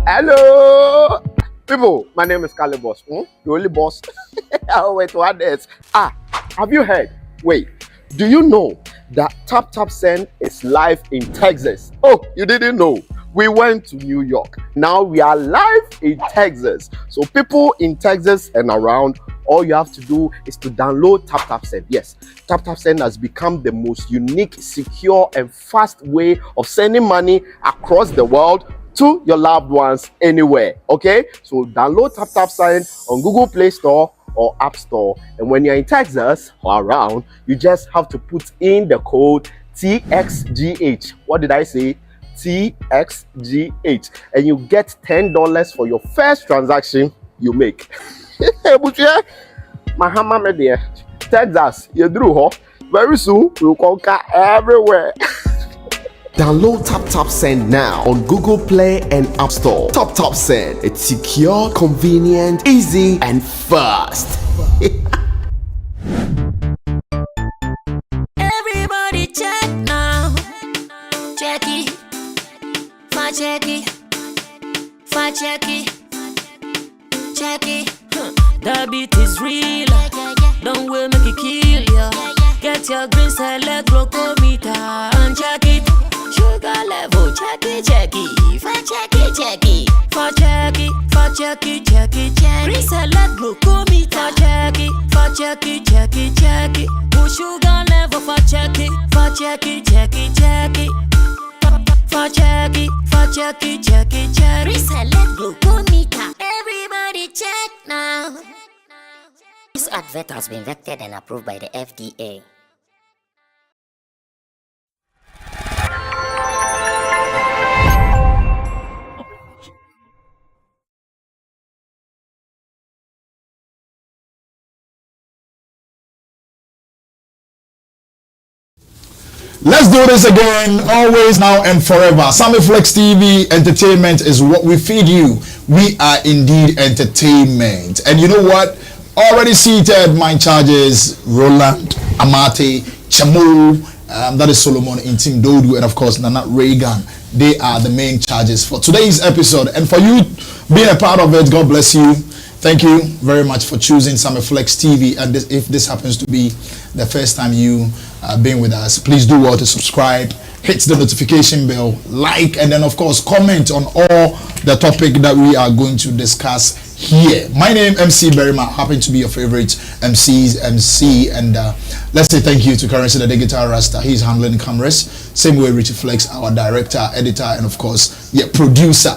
Hello, people. My name is Kale Boss. The only boss. Oh, wait, what else? Have you heard? Wait, do you know that Taptap Send is live in Texas? Oh, you didn't know? We went to New York. Now we are live in Texas. So people in Texas and around, all you have to do is to download Taptap Send. Yes, Taptap Send has become the most unique, secure, and fast way of sending money across the world to your loved ones anywhere. Okay, so download Taptap Send on Google Play Store or App Store, and when you're in Texas or around, you just have to put in the code TXGH. What did I say? TXGH, and you get $10 for your first transaction you make. Mahama media, Texas, you drew, very soon we'll conquer everywhere. Download Taptap Send now on Google Play and App Store. Taptap Send, it's secure, convenient, easy, and fast. Everybody check now. Check it. Check it. Check it. Check it. The beat is real. Don't wait, make it kill ya. Get your green select glucometer and check it. Sugar level, check it, check it. Check it, check it. Check it, check it, check it, check it. Green select glucometer, check it, check it, check it, check it. Put sugar level, check it, check it, check it, check it. Check it, check it, check it, check it. Reselect glucometer. Everybody check now. This advert has been vetted and approved by the FDA. Let's do this again, always, now, and forever. Sammy Flex TV entertainment is what we feed you. We are indeed entertainment. And you know what? Already seated, my charges, Roland, Amate, Chamo, that is Solomon, Intim Dodu, and of course, Nana Reagan. They are the main charges for today's episode. And for you being a part of it, God bless you. Thank you very much for choosing Sammy Flex TV. And if this happens to be the first time you being with us, please do well to subscribe, hit the notification bell, like, and then of course comment on all the topic that we are going to discuss here. My name MC Berima, happen to be your favorite MC, and let's say thank you to Currency the Digital Rasta. He's handling cameras. Same way Richie Flex, our director, editor, and of course producer.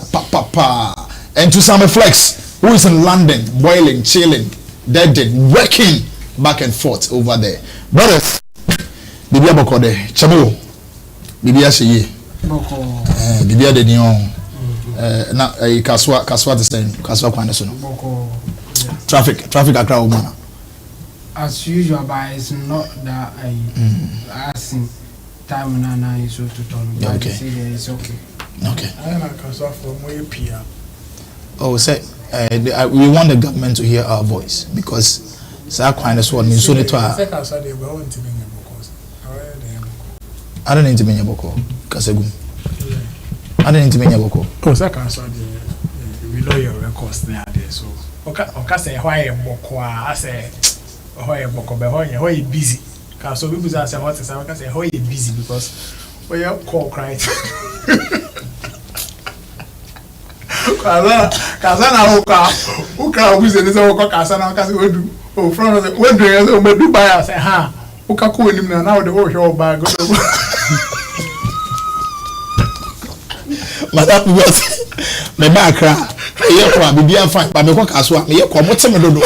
And to Sammy Flex, who is in London, boiling, chilling, dead, working back and forth over there. Brothers, Bibi Aboko de Chamo, Bibi Ashiye, Bibi Adenion, na Kaswa the same, Kaswa Kwanesono. Traffic Accra Omana. As usual, but it's not that I asking time na is so to turn. Okay. It's okay. Okay. I am Kaswa from where PR. Oh, say we want the government to hear our voice because I don't need to be in Boko. Kasegu. I don't need to be in Boko. Oh, second, we know your records there, so. Okay, say why Boko? I say why Boko, but why you busy? Because so people say what is I say why you busy because we are call crying. Kazana uka wizeni za uka kasana kasi wedu o front of wedu ya o medu buy say ha uka ko nim na now the o show bag madam what me ba kra ye kwa bibia fine ba me ko kaso me ye kwa motem dodo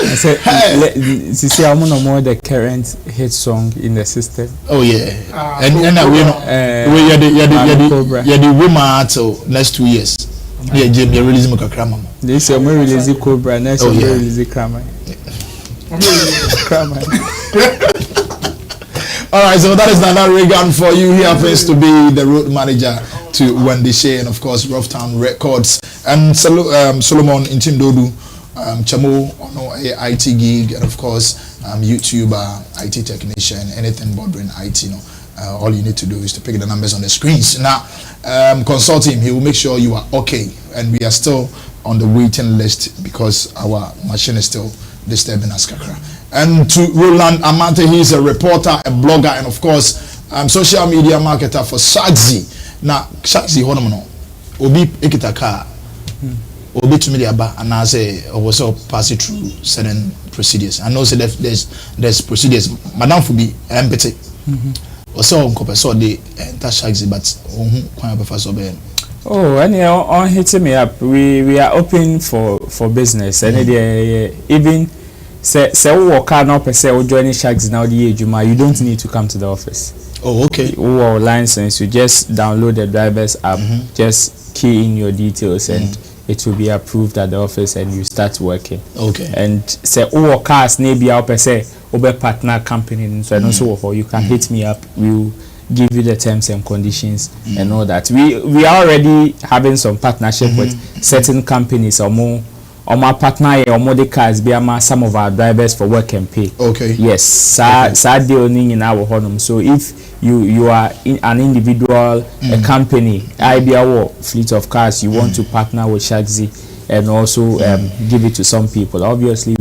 I said, see, I'm no more the current hit song in the system. Oh yeah, and we know we the woman till next 2 years. Yeah, Jim, you're releasing Kakra. This year we release Cobra, next year we release Krama. All right, so that is Nana Reagan for you. He happens to be the road manager to Wendy Shea and of course Rough Town Records and Solomon Intimdodu, Chamo ono IT gig and of course YouTuber, IT technician, anything bordering IT. You know, all you need to do is to pick the numbers on the screens. Now, consult him. He will make sure you are okay, and we are still on the waiting list because our machine is still disturbing us, kakra. And to Roland Amante, he is a reporter, a blogger, and of course, social media marketer for Shagzy. Now, Shagzy, hold on, Obi Ekitaka, Obi to media ba, and I say, also pass it through certain procedures. I know so there's procedures. Madame Fubi, empathy. Also, so they enter Shagzy, but oh, and on hitting me up, we are open for business, and even say work no per se or joining Shagzy now the age you don't need to come to the office. Oh, okay. Or license, you just download the driver's app, just key in your details, and it will be approved at the office, and you start working. Okay. And say work cars maybe out per se over partner company, and so and so forth. You can hit me up. We'll give you the terms and conditions and all that. We are already having some partnership with certain companies or more. Or my partner or more the cars be some of our drivers for work and pay. Okay. Yes, sad deal in our home. So if you are an individual, a company, IBR fleet of cars, you want to partner with Shagzy and also give it to some people. Obviously,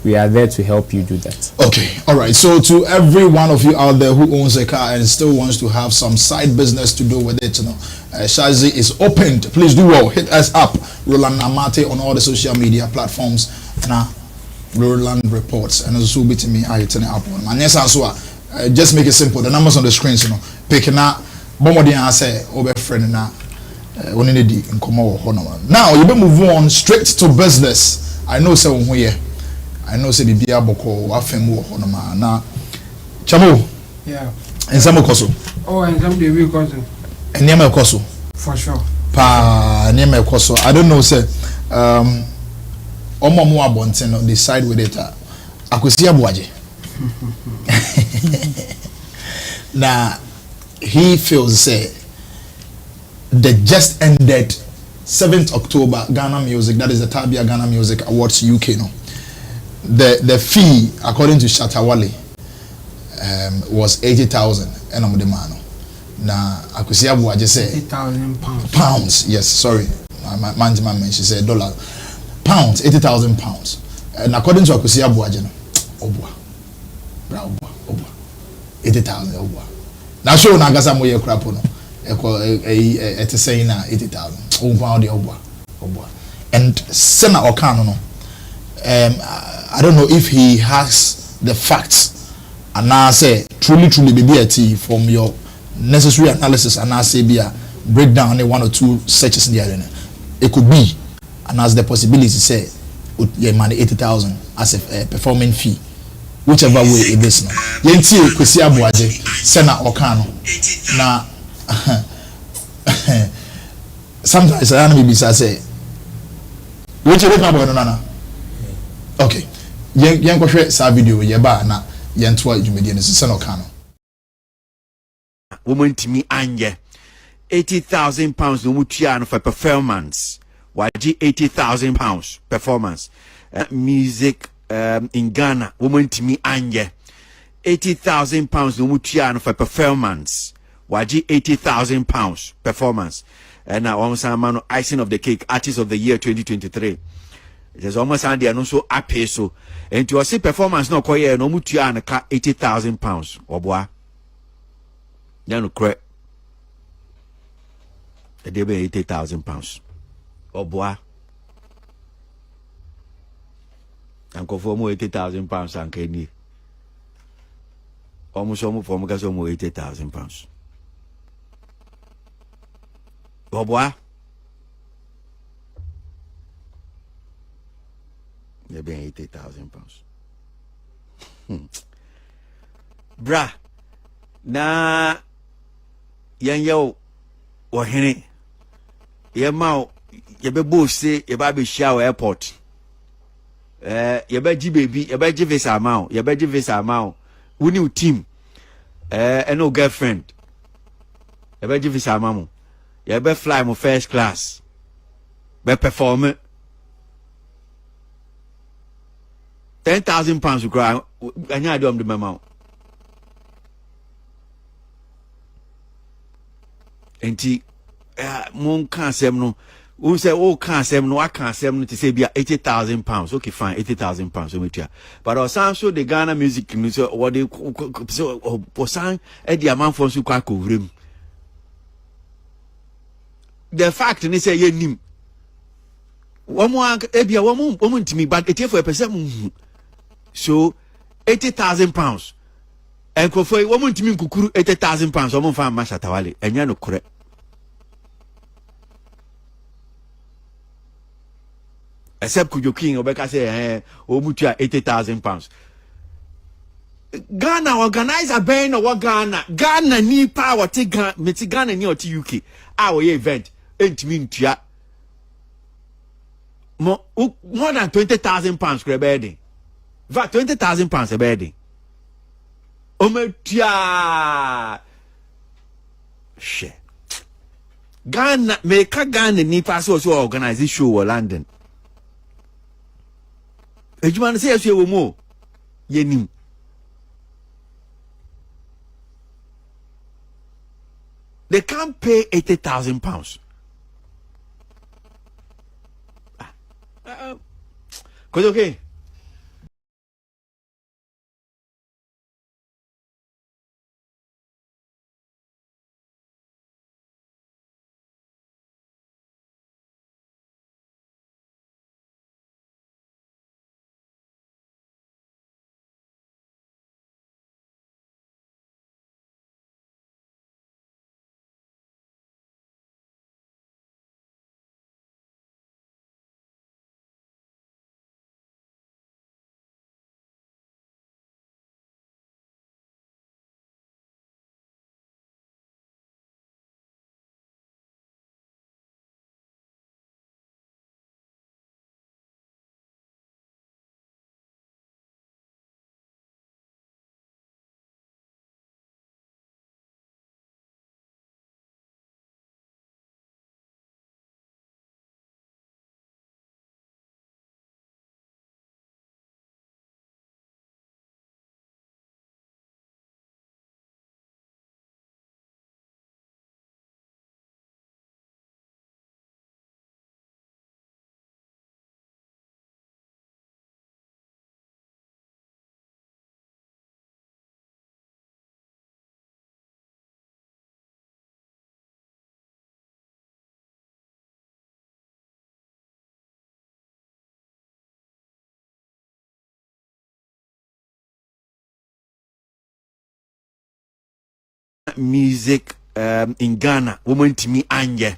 we are there to help you do that. Okay, all right. So to every one of you out there who owns a car and still wants to have some side business to do with it, you know, Shagzy is opened. Please do well. Hit us up, Roland Amate, on all the social media platforms. Now, Roland Reports, and also be to me. I turn it up on my next answer. Just make it simple. The numbers on the screens, you know, picking up. Bomodi answer over friend now. Only the in now you better move on straight to business. I know so here. I know say bibia boko afemu ho no ma na chamo yeah ensamo koso oh ensamo dey we koso enema koso for sure pa enema koso I don't know say omo mo abonten no decide with it Kwesi Aboagye na he feels say the just ended 7th October Ghana Music, that is the Tabia Ghana Music Awards UK no. The fee according to Shatta Wale was 80,000 and I'm the man. Now Kwesi Aboagye say 80,000 pounds. Pounds, yes, sorry. My man she said dollar. Pounds, 80,000 pounds. And according to Kwesi Aboagye no, obwa. Bra obwa. 80,000 obwa. Now show na gasa mo ye crap no. It is saying na 80,000. Obwa the obwa. And sena okano no. I don't know if he has the facts and now say truly BBT from your necessary analysis and now say be a breakdown only one or two searches in the arena. It could be and as the possibility say you money 80,000 as a performing fee, whichever way it is now. Yenti Kwesi Aboagye Sena Okano na sometimes I don't be say which you about no. Okay. Yen kwhwe sa video ye ba na yen to adwumedie ne sese no ka no. Woman timi anye 80,000 pounds no mutua no for performance. Waji 80,000 pounds performance. Music in Ghana woman timi anye 80,000 pounds no mutua no for performance. Waji 80,000 pounds performance. And now almost man icing of the cake artist of the year 2023. It is almost and they are not so happy so and to see performance no koye no mutua na ka 80,000 pounds oboa ya no kre e dey be 80,000 pounds oboa anko for mo 80,000 pounds anka ni almost for mo ka so mo 80,000 pounds oboa they're being 80,000 pounds. Bra, na yan yo or henny. Ye mau ye be both say ye baby shower airport. Yabaji baby, yabaji visa amount, yabaji visa amount. We new team, and no girlfriend. Yabaji visa amount. Yabe fly mo first class. Be perform it. 10,000 pounds to cry. I need to do the amount. Enti, mon can't say no. Who say, oh, can't say no, I can't say no to say be 80,000 pounds. Okay, fine, 80,000 pounds. But our sound show the Ghana music, so what they so sang at the amount for so quite cover him. The fact, and they say, ye nim. One more, Ebia, woman to me, but it's for a percent. So, 80,000 pounds. And for a woman to me, kukuru 80,000 pounds, someone found Shatta Wale, and you're not correct. Except Kujo King or Becca say, oh, mutia 80,000 pounds. Ghana organize a band or what Ghana need power take Ghana near to UK. Our event ain't mean tia more than 20,000 pounds for a bedding. Va 20,000 pounds a bedding. Ometia shit. Ghana make a Ghana need pass also organize this show or London. If you want to say as you more, ye knew. They can't pay 80,000 pounds. Cause okay. Music in Ghana, woman to me anye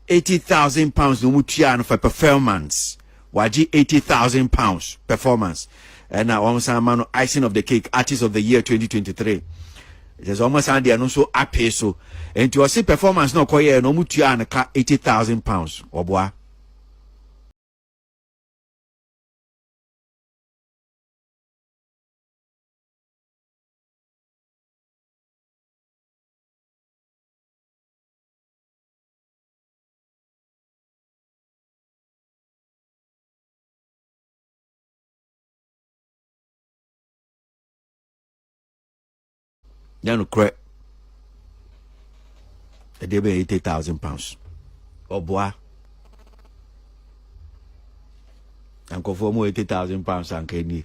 80,000 pounds no mutia for performance. Waji 80,000 pounds performance. And now almost a man icing of the cake, artist of the year 2023. There's almost an idea no so ape so. And to say performance no koye no mutia and 80,000 pounds. Obwa. Yano cre. The day be 80,000 pounds. Obwa. And conform 80,000 pounds and Kenny.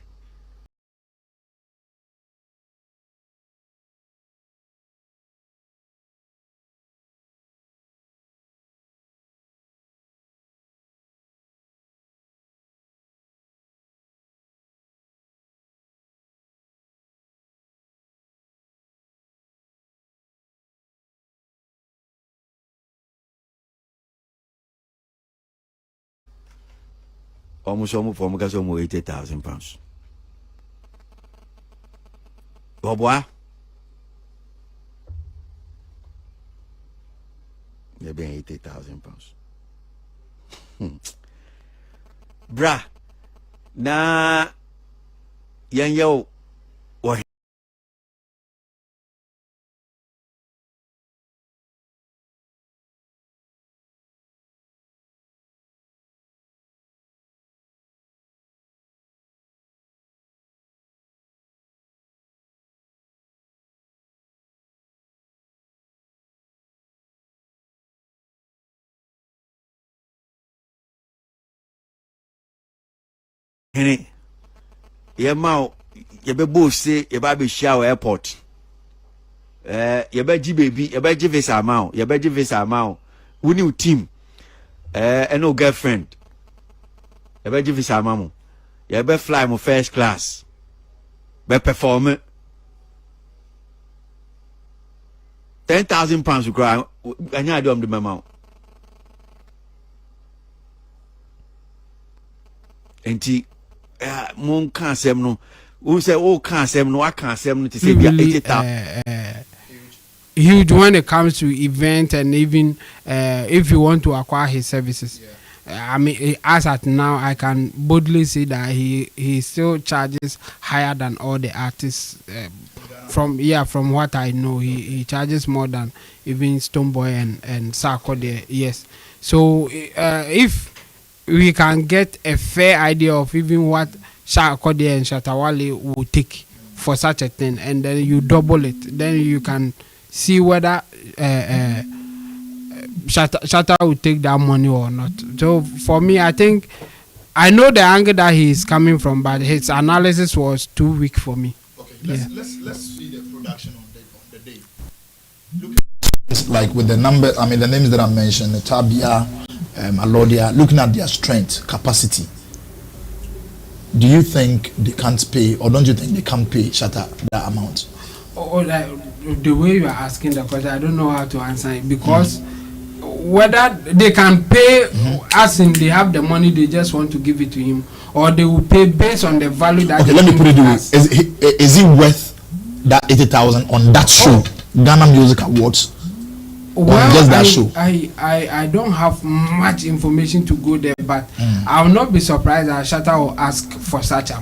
Almost from 80,000 pounds. Obwa. They're being 80,000 pounds. Bra, na yɛnyɛ wo hene yɛma yɛbɛbɔ se yɛba bɛhyia wɔ airport yɛbɛgye baby yɛbɛgye visa ama wo yɛbɛgye visa ama wo wo ne wo team ɛne wo girlfriend yɛbɛgye visa ama mo yɛbɛfly mo first class bɛperform 10,000 pounds koraa anya ade ɔmde mɛma wo enti mon ka asɛm no wo sɛ wo ka asɛm no waka asɛm no te sɛ bia 80,000 huge when it comes to event and even if you want to acquire his services. I mean, as at now, I can boldly say that he still charges higher than all the artists. From what I know, he charges more than even Stonebwoy and Sarko there. Yes. So if we can get a fair idea of even what Sarko there and Shatta Wale will take for such a thing, and then you double it, then you can see whether Shatta will take that money or not. So for me, I think I know the angle that he is coming from, but his analysis was too weak for me. Okay, let's see the production on the day. Look at like with the number, I mean the names that I mentioned, Tabia, Alodia, looking at their strength, capacity. Do you think they can't pay, or don't you think they can pay Shatta that amount? The way you are asking the question, I don't know how to answer it, because whether they can pay as in they have the money, they just want to give it to him, or they will pay based on the value that. Okay, let me put it this way: is he worth that 80,000 on that show, Ghana Music Awards? Well, just that show. I don't have much information to go there, but I will not be surprised that Shatta will ask for such an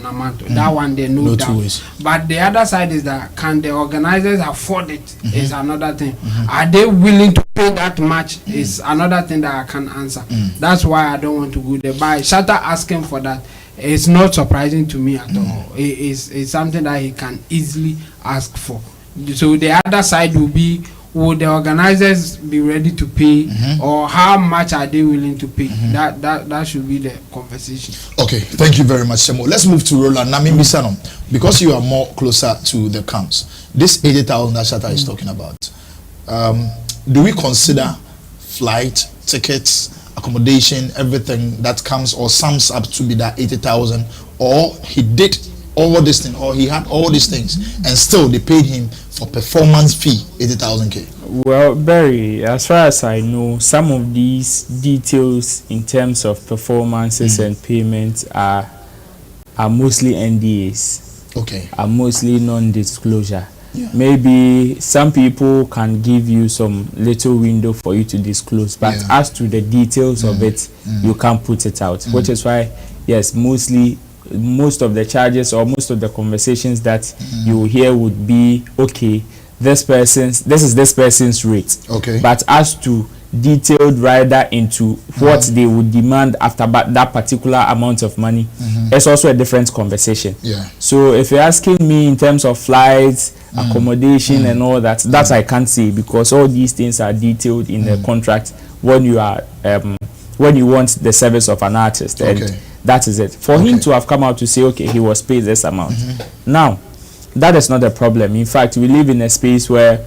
amount. That one they know that. But the other side is that can the organizers afford it? Is another thing. Are they willing to pay that much? Is another thing that I can answer. That's why I don't want to go there. But Shatta asking for that, it's not surprising to me at all. It's something that he can easily ask for. So the other side will be, would the organizers be ready to pay, or how much are they willing to pay? That should be the conversation. Okay, thank you very much, Semo. Let's move to Roland Nami Bisanom, because you are more closer to the camps. This 80,000 that Shatta is talking about, do we consider flight, tickets, accommodation, everything that comes or sums up to be that 80,000, or he did all these things, or he had all these things, and still they paid him for performance fee 80,000 Well, Barry, as far as I know, some of these details in terms of performances and payments are mostly NDAs. Okay. Are mostly non-disclosure. Yeah. Maybe some people can give you some little window for you to disclose, but as to the details of it, you can't put it out. Which is why, yes, most of the charges or most of the conversations that you hear would be, okay, this is this person's rate. Okay. But as to detailed rider into what they would demand after that particular amount of money, it's also a different conversation. Yeah. So if you're asking me in terms of flights, accommodation and all that, that I can't say, because all these things are detailed in the contract when you are when you want the service of an artist. And that is it. For him to have come out to say, okay, he was paid this amount. Now, that is not a problem. In fact, we live in a space where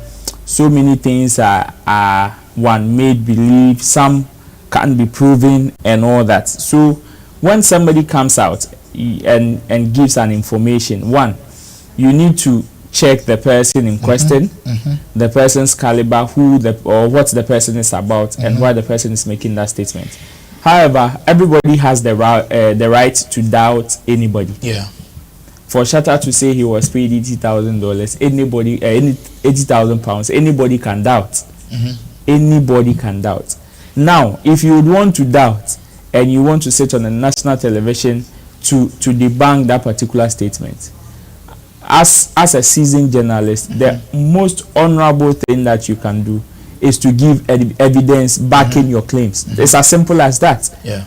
so many things are one made believe, some can be proven and all that. So when somebody comes out and gives an information, one, you need to check the person in question, the person's caliber, or what the person is about, and why the person is making that statement. However, everybody has the right to doubt anybody. Yeah. For Shatta to say he was paid $80,000, anybody, £80,000, anybody can doubt. Anybody can doubt. Now, if you would want to doubt and you want to sit on a national television to debunk that particular statement. As a seasoned journalist, the most honorable thing that you can do is to give evidence backing your claims. It's as simple as that. Yeah.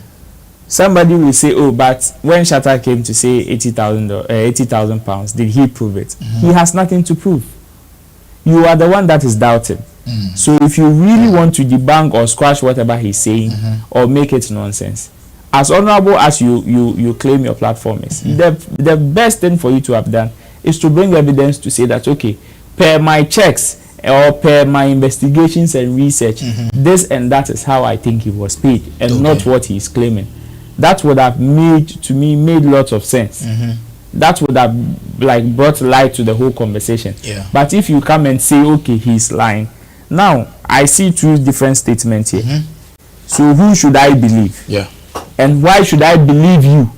Somebody will say, "Oh, but when Shatta came to say 80,000 pounds, did he prove it?" He has nothing to prove. You are the one that is doubting. So if you really want to debunk or squash whatever he's saying or make it nonsense, as honorable as you claim your platform is, the best thing for you to have done is to bring evidence to say that, okay, per my checks or per my investigations and research, this and that is how I think he was paid, and not what he is claiming. That would have made lots of sense. That would have brought light to the whole conversation. Yeah. But if you come and say, okay, he's lying, now I see two different statements here. So who should I believe? Yeah. And why should I believe you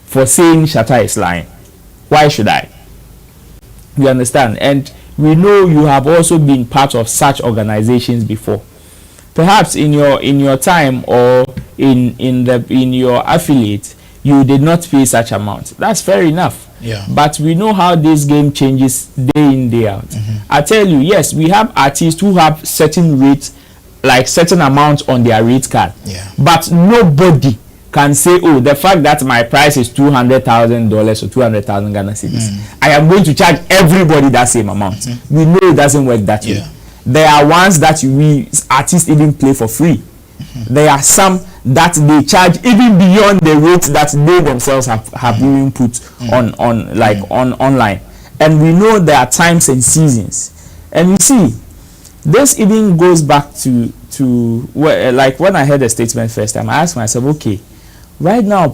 for saying Shatta is lying? Why should I? You understand? And we know you have also been part of such organizations before. Perhaps in your time or in your affiliate, you did not pay such amount. That's fair enough. Yeah. But we know how this game changes day in, day out. I tell you, yes, we have artists who have certain rates, like certain amounts on their rate card. Yeah. But nobody can say, oh, the fact that my price is $200,000 or 200,000 Ghana cedis, I am going to charge everybody that same amount. We know it doesn't work that way. There are ones that artists even play for free. There are some that they charge even beyond the rate that they themselves have even put on online. And we know there are times and seasons. And you see, this even goes back to like when I heard the statement first time, I asked myself, okay, right now,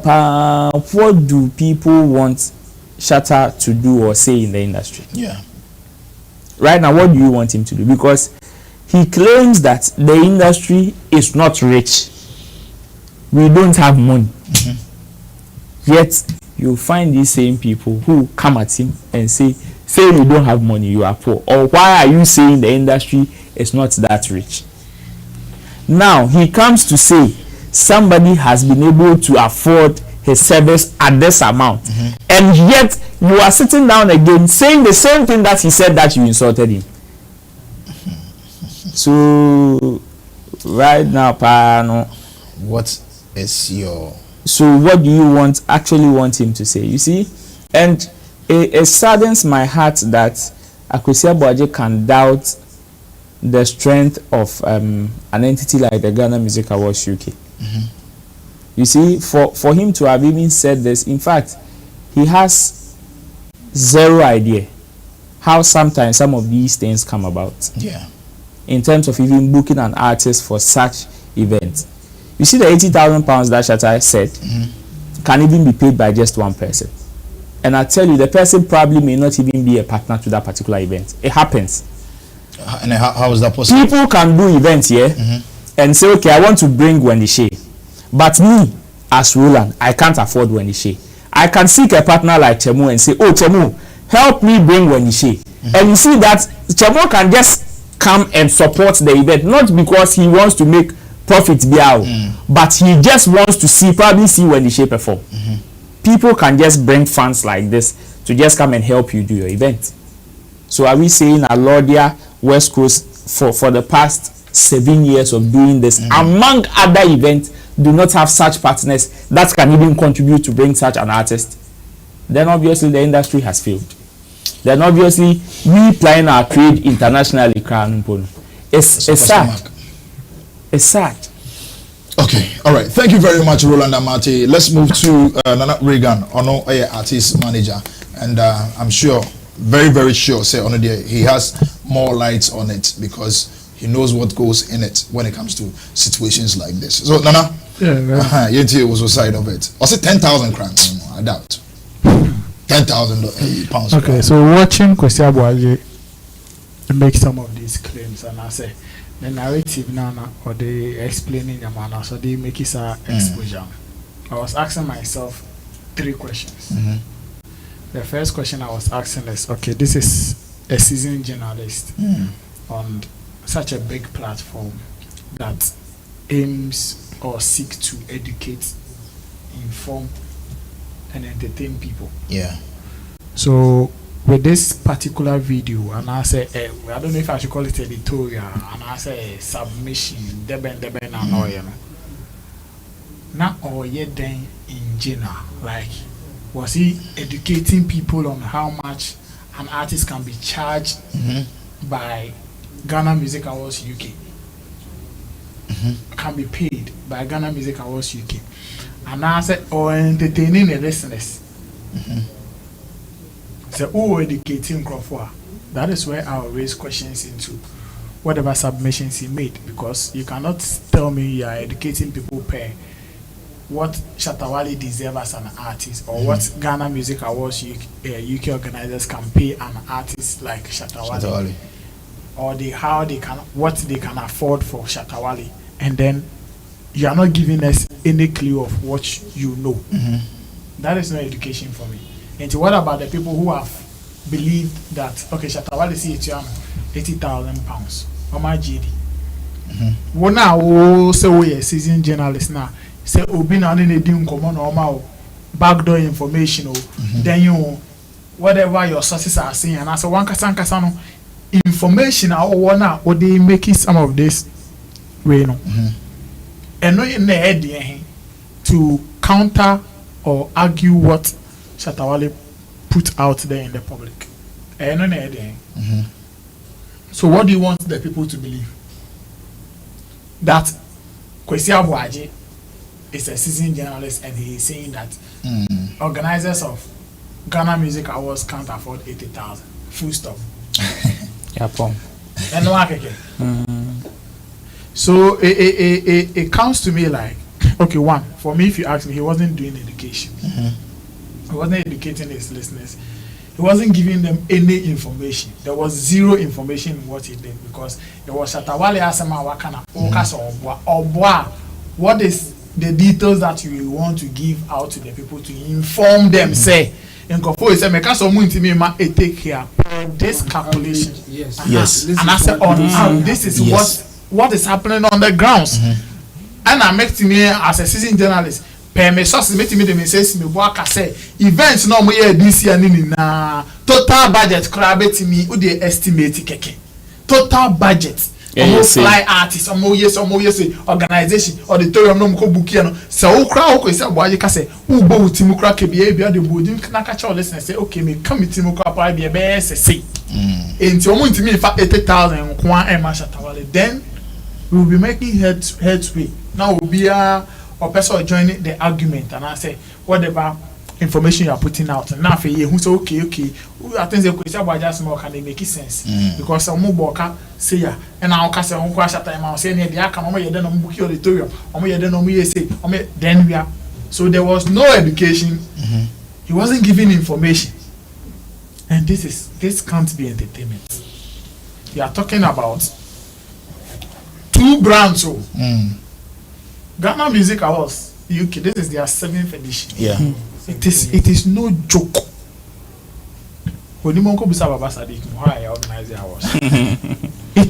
what do people want Shatta to do or say in the industry? Yeah. Right now, what do you want him to do? Because he claims that the industry is not rich. We don't have money. Yet, you find these same people who come at him and say you don't have money, you are poor. Or why are you saying the industry is not that rich? Now, he comes to say somebody has been able to afford his service at this amount. And yet, you are sitting down again saying the same thing that he said that you insulted him. So, right now, what is your... So, what do you actually want him to say? You see? And it saddens my heart that Kwesi Aboagye can doubt the strength of an entity like the Ghana Music Awards UK. You see, for him to have even said this, in fact, he has zero idea how sometimes some of these things come about. Yeah. In terms of even booking an artist for such events. You see, the 80,000 pounds that Shatta said can even be paid by just one person. And I tell you, the person probably may not even be a partner to that particular event. It happens. And how is that possible? People can do events here and say, okay, I want to bring Wendy Shea. But me, as Roland, I can't afford Wendy Shea. I can seek a partner like Chemu and say, oh, Chemu, help me bring Wendy Shea. And you see that Chemu can just come and support the event, not because he wants to make profit, but he just wants to probably see Wendy Shea perform. People can just bring funds like this to just come and help you do your event. So are we saying Alodia, West Coast, for the past 7 years of doing this, among other events, do not have such partners that can even contribute to bring such an artist? Then obviously the industry has failed. Then obviously we plying our trade internationally. It's sad. It's sad. Okay, all right. Thank you very much, Roland Amate. Let's move to Nana Reagan, artist manager, and I'm sure, very, very sure, he has more lights on it because he knows what goes in it when it comes to situations like this. So, Nana, you was a side of it. Was it 10,000 crowns? I doubt. 10,000 pounds. Okay, so watching Kwesi Aboagye make some of these claims, and I say the narrative now, or they explaining the manner, so they make it exposure. I was asking myself 3 questions. The first question I was asking is, okay, this is a seasoned journalist on such a big platform that aims or seek to educate, inform, and entertain people. Yeah. So with this particular video, and I say, I don't know if I should call it editorial, and I say submission, deben and all, you know. Not all yet then in general, like, was he educating people on how much an artist can be charged by Ghana Music Awards UK? Can be paid by Ghana Music Awards UK. And I said, or entertaining the listeners. So, who educating Crawford? That is where I'll raise questions into whatever submissions he made, because you cannot tell me you are educating people per what Shatta Wale deserves as an artist, or what Ghana Music Awards UK organizers can pay an artist like Shatta Wale, or what they can afford for Shatta Wale, and then you are not giving us any clue of what you know. That is not education for me. And what about the people who have believed that, okay, Shatta Wale see it's £80,000 or my GD? Well, now, so we are seasoned journalists now. Say, Obi na ne di nkomo na oma backdoor information, then you whatever your sources are saying, and as a one kasa no information or they making some of this way no. And no in the head to counter or argue what Shatta Wale put out there in the public. And no in the head. So what do you want the people to believe? That Kwesi Aboagye is a seasoned journalist, and he is saying that organizers of Ghana Music Awards can't afford 80,000. Full stop. Yeah, pom. And no so it comes to me like, okay, one, for me, if you ask me, he wasn't doing education. He wasn't educating his listeners. He wasn't giving them any information. There was zero information in what he did, because it was Shatta Wale asema wakana obwa. What is the details that you want to give out to the people to inform them? Say, in Kofo, he said, "Make us take care this calculation." Yes. And I said, this is what is happening on the grounds. And I make me as a seasoned journalist. Per me sources make me the says me work say events no mo here this year ni na total budget crab me who dey estimate keke total budget fly artists yes organization auditorium no mo book here no so wo kra wo say Aboagye ka say wo bo utimu kra ke bia the body na ka cha listen say okay me come utimu kra pa bia be say enti omo ntimi fa 80,000 nko an ma Shatta Wale, then we will be making headway. Now will be or person joining the argument, and I say whatever information you are putting out. Now for you who say okay, I think the Kwesi Aboagye small can make sense because some more say ya, and now can say on Shatta Wale say near the account. Omo yede no book auditorium. Omo yede no me say. Then we are. So there was no education. He wasn't giving information, and this can't be entertainment. You are talking about two brands. Ghana Music Awards UK, this is their 7th edition. Yeah. It is no joke. It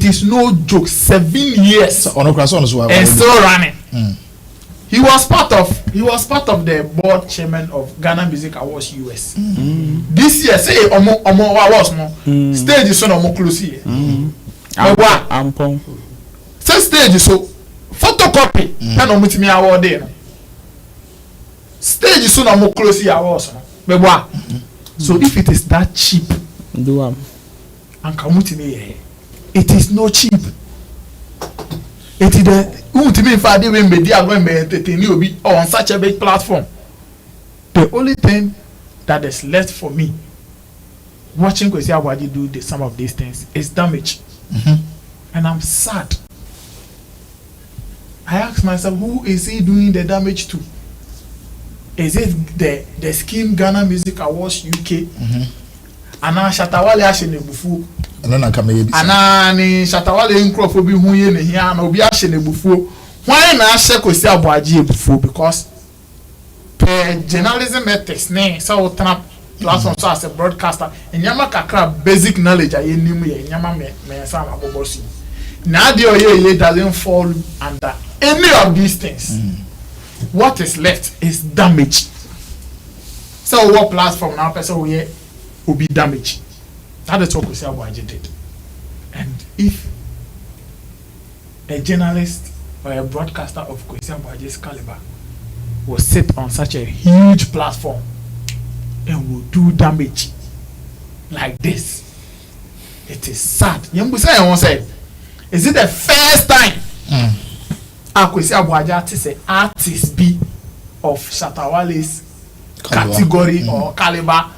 is no joke. 7 years and still running. He was part of the board chairman of Ghana Music Awards US. This year, say awards stage is so close here. Say stage so photocopy and omutimi award there. Stage so no more close here awards. So if it is that cheap, do and kamutimi it is not cheap. It is the ultimate Friday when media going to entertain you on such a big platform. The only thing that is left for me watching Kwesi Aboagye do some of these things is damage. And I'm sad. I ask myself, who is he doing the damage to? Is it the scheme Ghana Music Awards UK? Ana Shatta Wale ashene bufu. Ana ni Shatta Wale nkrofo bi hu ye ne hia na obi ashene bufu. Why na ashe Kwesi Aboagye bufu? Because per journalism ethics ne so tana platform so as a broadcaster enyama kakra basic knowledge aye nimu ye enyama me sam abobosi. Now the oye doesn't fall under any of these things. What is left is damage. So what platform now person will be damaged. That is what Kwesi Aboagye did. And if a journalist or a broadcaster of Kwesi Aboagye's caliber will sit on such a huge platform and will do damage like this, it is sad. Is it the first time Kwesi Aboagye artist be of Shatta Wale's category or caliber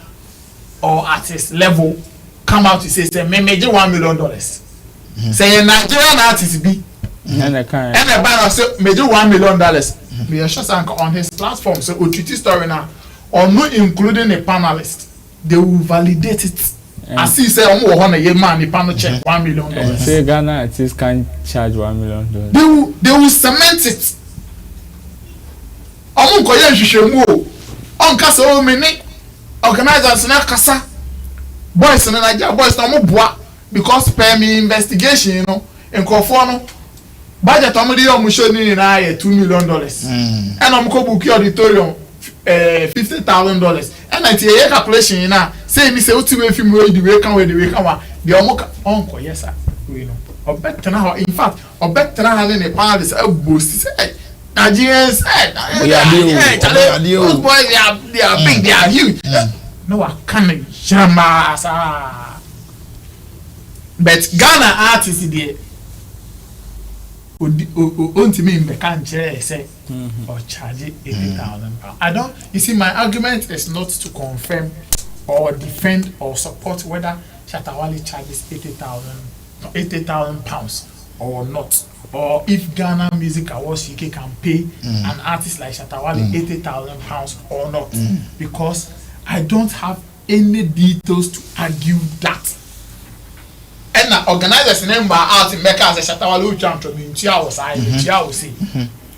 or artist level come out to say me major $1 million? Say a Nigerian artist be and a banner say major $1 million. We are just on his platform. So Utriti story now, or not including a panelist, they will validate it. As he say, I'm going to man the panel check $1 million. Say Ghana artists can charge $1 million. They will cement it. I'm going to shemu. On kasa o mini organizers na kasa boys na Nigeria boys na mo boa because per me investigation you know nkofo no budget o mo dey o mo show ni na $2 million and am ko book auditorium $50,000 and I tie calculation na say me say o ti we film we the way kan wa the o mo on ko yes sir we know obet na in fact obet na ha ne panel say boast say Nigerians, those boys, they are big, they are huge. No, I can't jama. But Ghana artists, they to me, they can't say or charge £80,000. I don't. You see, my argument is not to confirm or defend or support whether Shatta Wale charges £80,000 or not. Or if Ghana Music Awards UK can pay an artist like Shatta Wale £80,000 or not, because I don't have any details to argue that. And the organizers name by art in Mecca as a Shatta Wale who jumped to me in Chia was I say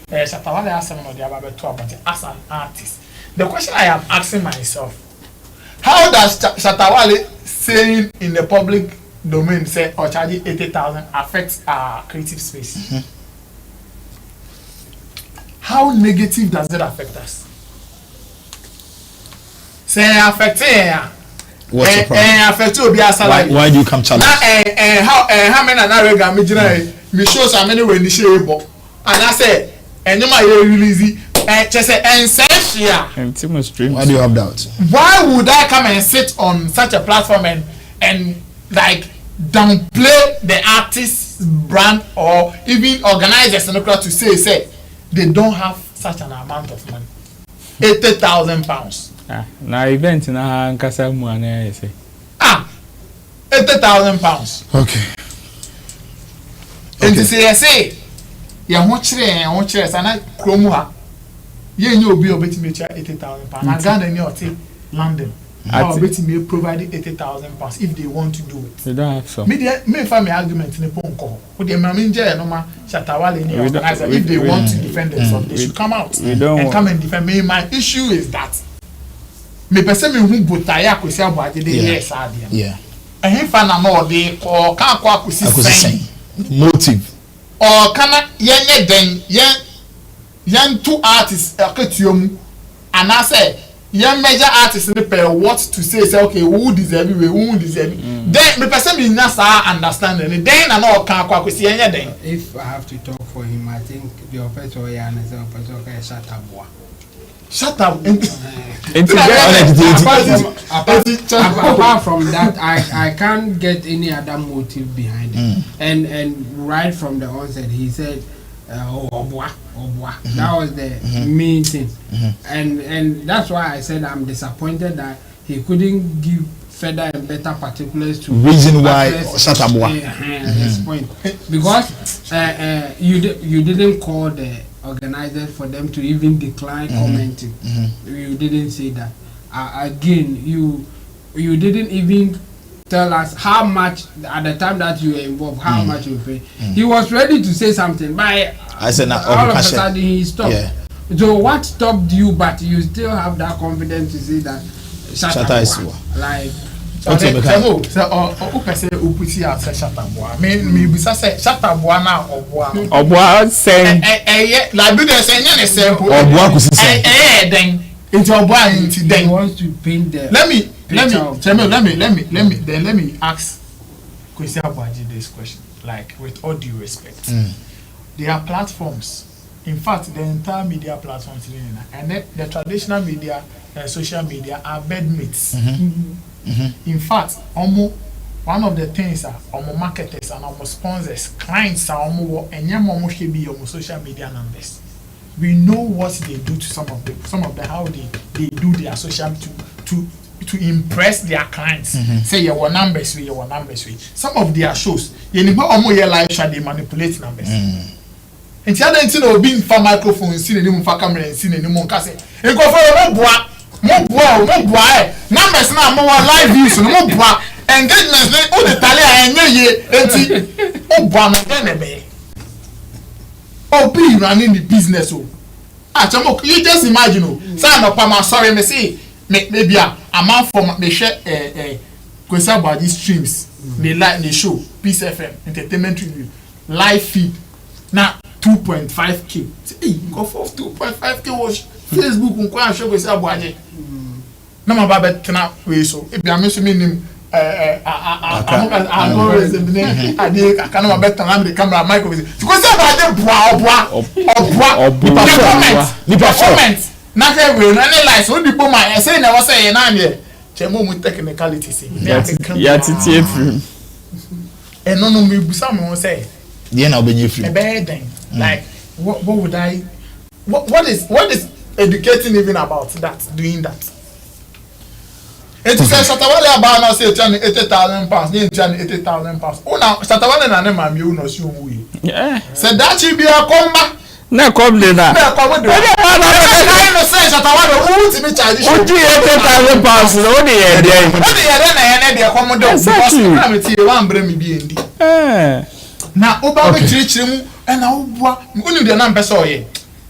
Shatta Wale has some of the about 12, but as an artist, the question I am asking myself: how does Shatta Wale saying in the public domain say or charging 80,000 affects our creative space? How negative does it affect us? Say affect what's the problem? Affect to be a salary. Why do you come challenge? How many na me show so many when the share and I say and you might release just say why do you have doubts? Why would I come and sit on such a platform and like downplay the artist's brand or even organizers to say they don't have such an amount of money? £80,000. Now event na nkasa mu ana say. £80,000. Okay. And to say ya ho kire sana kromu ha ye nyi obi obetimi cha £80,000. Na Ghana ni oti London. How obetimi provide £80,000 if they want to do it. They don't have some. Me find my argument in the ponko. What the manager no ma Shatta Wale ni organizer if they want to defend themselves they should come out and come and defend me. My issue is that me person me hu botaya Kwesi Aboagye dey yes adia. Yeah. And fa na no dey ko kan kwa Kwesi motive or kana yenye den yen two artists akatuom and I say yen major artists in the what to say okay who deserve it who deserve it then me person me na sa understand then na no kan kwa Kwesi yenye den. If I have to talk for him, I think the operator and the operator Shatta Wale. Shut up. Apart from that, I can't get any other motive behind it. And right from the onset, he said, Obwa. That was the main thing. And that's why I said I'm disappointed that he couldn't give further and better particulars to reason why Shatta Wale his point. Because you didn't call the organizers for them to even decline commenting. You didn't say that. Again, you didn't even tell us how much at the time that you were involved, how much you pay. He was ready to say something, but I said all of a sudden he stopped. Yeah. So what stopped you? But you still have that confidence to say that Shatta is like. Okay, me bisa say Shatta Wale na Obwa say like do the say nyane simple Obwa kusi say then Into a boy into He then. wants to paint the. Let me ask Kwesi Aboagye this question, like with all due respect. There are platforms, in fact, the entire media platforms and the traditional media and social media are bedmates. In fact, one of the things are marketers and sponsors, clients are and should be social media numbers. We know what they do to some of the how they do their social to impress their clients. Say your numbers we. Some of their shows, you know live show they manipulate numbers. And the other thing will be for microphone, see any for camera, see any more case. And go for more numbers now more live views, more engagements. All the tally and ye oh, be running the business. Oh, you just imagine. Oh, son of Pama, sorry, me say, maybe a man from me share Kwesi Aboagye streams. They like the show, Peace FM, entertainment review, live feed. Now 2.5K. Hey, go for 2.5K watch Facebook and go and show Kwesi Aboagye. No my baba tena we so. If you are missing him. I cannot bet on the camera microphone. Because comment. Nothing will analyze what the bomb I say never say in here. Chemo technicalities. And no me someone say. Yeah, now be free. A bad thing. Like what would I what is educating even about that, doing that? It says Shatta Wale about now say £80,000. You £80,000. Oh now Shatta Wale na ne mami you no see we. Yeah. Said that she be a comba. Na come dey na. Na come dey. I no say Shatta Wale who ti me charge. O di £80,000 no dey here there. O dey here na here dey come do because na me tie wan bre me bi endi. Na oba be chirichiri mu na obua. Unu dey na mpesa oye.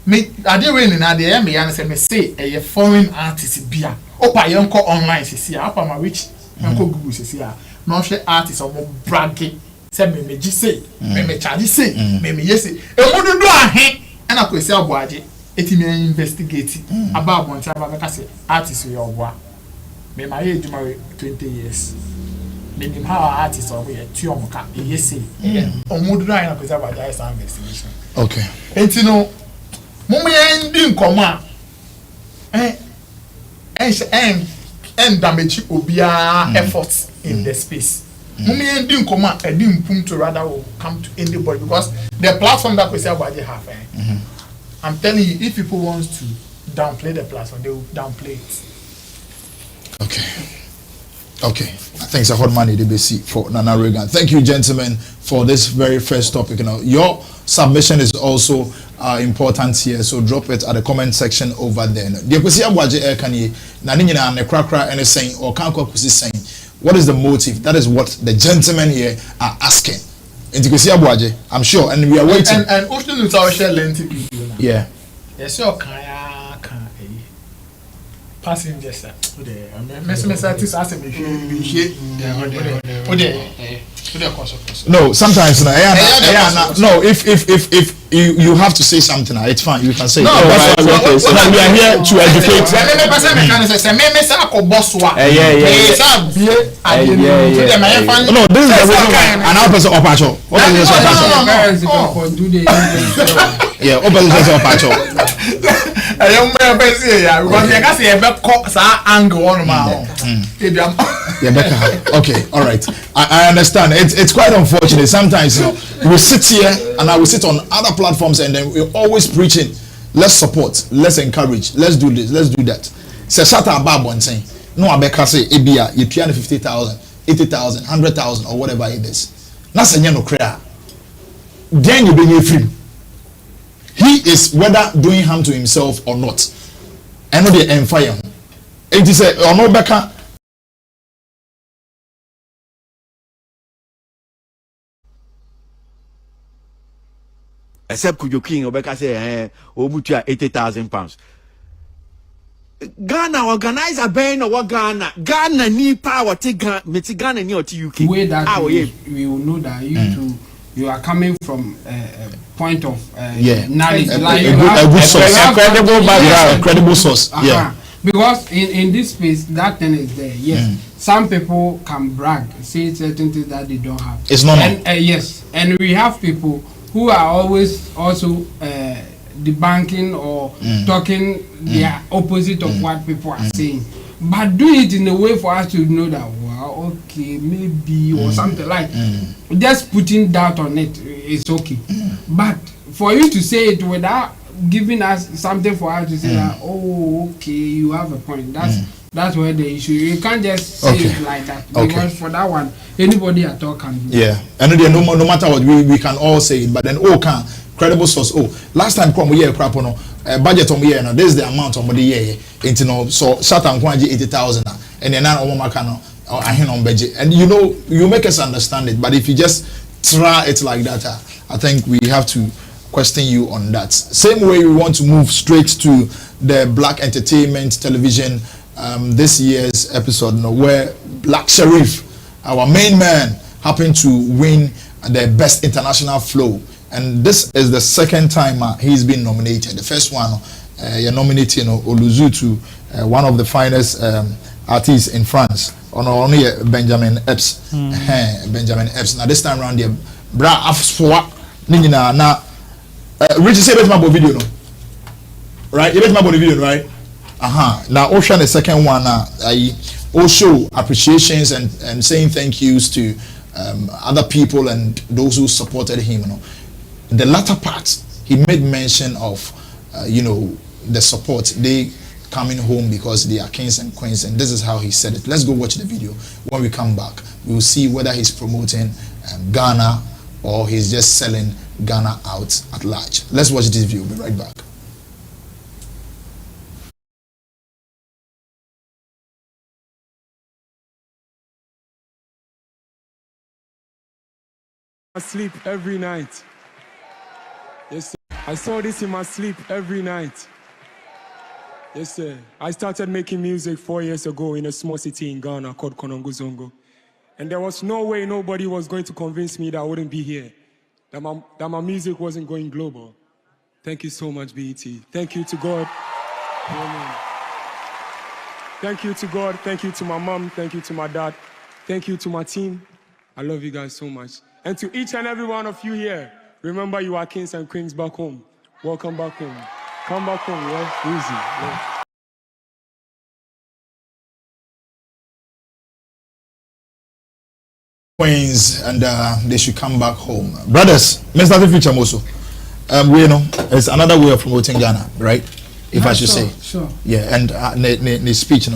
Me ade we ni na dey me yan say me say a foreign artist bia. Opa yonko online sisi a opa ma reach yonko Google sisi a no hwe artist omo bragging say me gi say me charge say me yesi e mududu ahe na Kwesi Aboagye etimi investigate about bonta ba ka say artist we oboa me ma ye djuma 20 years me nim how artist obo ye tu omo ka yesi omududu ahe na Kwesi Aboagye is investigation. Okay, Entino mumu ye ndi nkomo a and damage obia efforts in the space. Mummy didn't come out and didn't put to rather will come to anybody because the platform that Kwesi Aboagye have. I'm telling you, if people want to downplay the platform, they will downplay it. Okay. Thanks a hot money DBC for Nana Reagan. Thank you, gentlemen, for this very first topic. You know, your submission is also important here, so drop it at the comment section over there. The Kwesi Aboagye Kanye Nani na ne krakra and saying or Kanko Kwesi saying, what is the motive? That is what the gentlemen here are asking. In Kwesi Aboagye, I'm sure, and we are waiting. And often it's our share lengthy people. Yeah. Yes, your passengers. No, sometimes no. If you have to say something, it's fine. You can say. No, we are here to educate. No, this is the reason. And our person Opacho. What is this Opacho? Yeah, Opacho. Okay, all right. I understand. It's quite unfortunate. Sometimes we sit here and I will sit on other platforms and then we're always preaching. Let's support, let's encourage, let's do this, let's do that. Say Shatta Wale saying, no, I beg say ABA, you pay 50,000, 80,000, 100,000 or whatever it is. That's a no clear. Then you bring a free. He is whether doing harm to himself or not. I know they fire him. It is a or no better. Except Kujo King Obeka say Obutia £80,000. Ghana organize a band or Ghana need power take Ghana near to UK. Way that we will know that you are coming from a point of knowledge, a good source, a credible background, a credible source. Yeah. Because in this space, that thing is there. Yes, some people can brag, say certain things that they don't have. It's normal. And yes, and we have people who are always also debunking or talking the opposite of what people are saying, but do it in a way for us to know that okay, maybe or something like just putting doubt on it is okay, but for you to say it without giving us something for us to say that okay, you have a point. That's where the issue. You can't just say it like that, because for that one, anybody at all can do. Yeah, and then no matter what, we can all say it, but then can credible source. Last time come here crap on budget on here now. This is the amount of money here. So Shatta Wale 80,000, and then now I hear on budget, and you make us understand it. But if you just try it like that, I think we have to question you on that. Same way we want to move straight to the Black Entertainment Television this year's episode, where Black Sherif, our main man, happened to win the Best International Flow, and this is the second time he's been nominated. The first one, you're nominating Oluzu to one of the finest artists in France, only Benjamin Epps. Benjamin Epps. Now this time around, the bra afswa nina na Richie say my video no, right? You my video right? Now Ocean the second one I also appreciations and saying thank yous to other people and those who supported him. The latter part, he made mention of the support, they coming home because they are kings and queens, and this is how he said it. Let's go watch the video. When we come back, we will see whether he's promoting Ghana or he's just selling Ghana out at large. Let's watch this video. We'll be right back. I sleep every night. Yes, sir. I saw this in my sleep every night. Yes, sir. I started making music 4 years ago in a small city in Ghana called Kononguzongo. And there was no way nobody was going to convince me that I wouldn't be here, that my music wasn't going global. Thank you so much, BET. Thank you to God. Thank you to God. Thank you to my mom. Thank you to my dad. Thank you to my team. I love you guys so much. And to each and every one of you here, remember you are kings and queens back home. Welcome back home. Come back home, yeah? Easy. Yeah. Queens, and they should come back home. Brothers, Mr. Future Moso. We know it's another way of promoting Ghana, right? If I should say. Sure. Yeah, and the speech,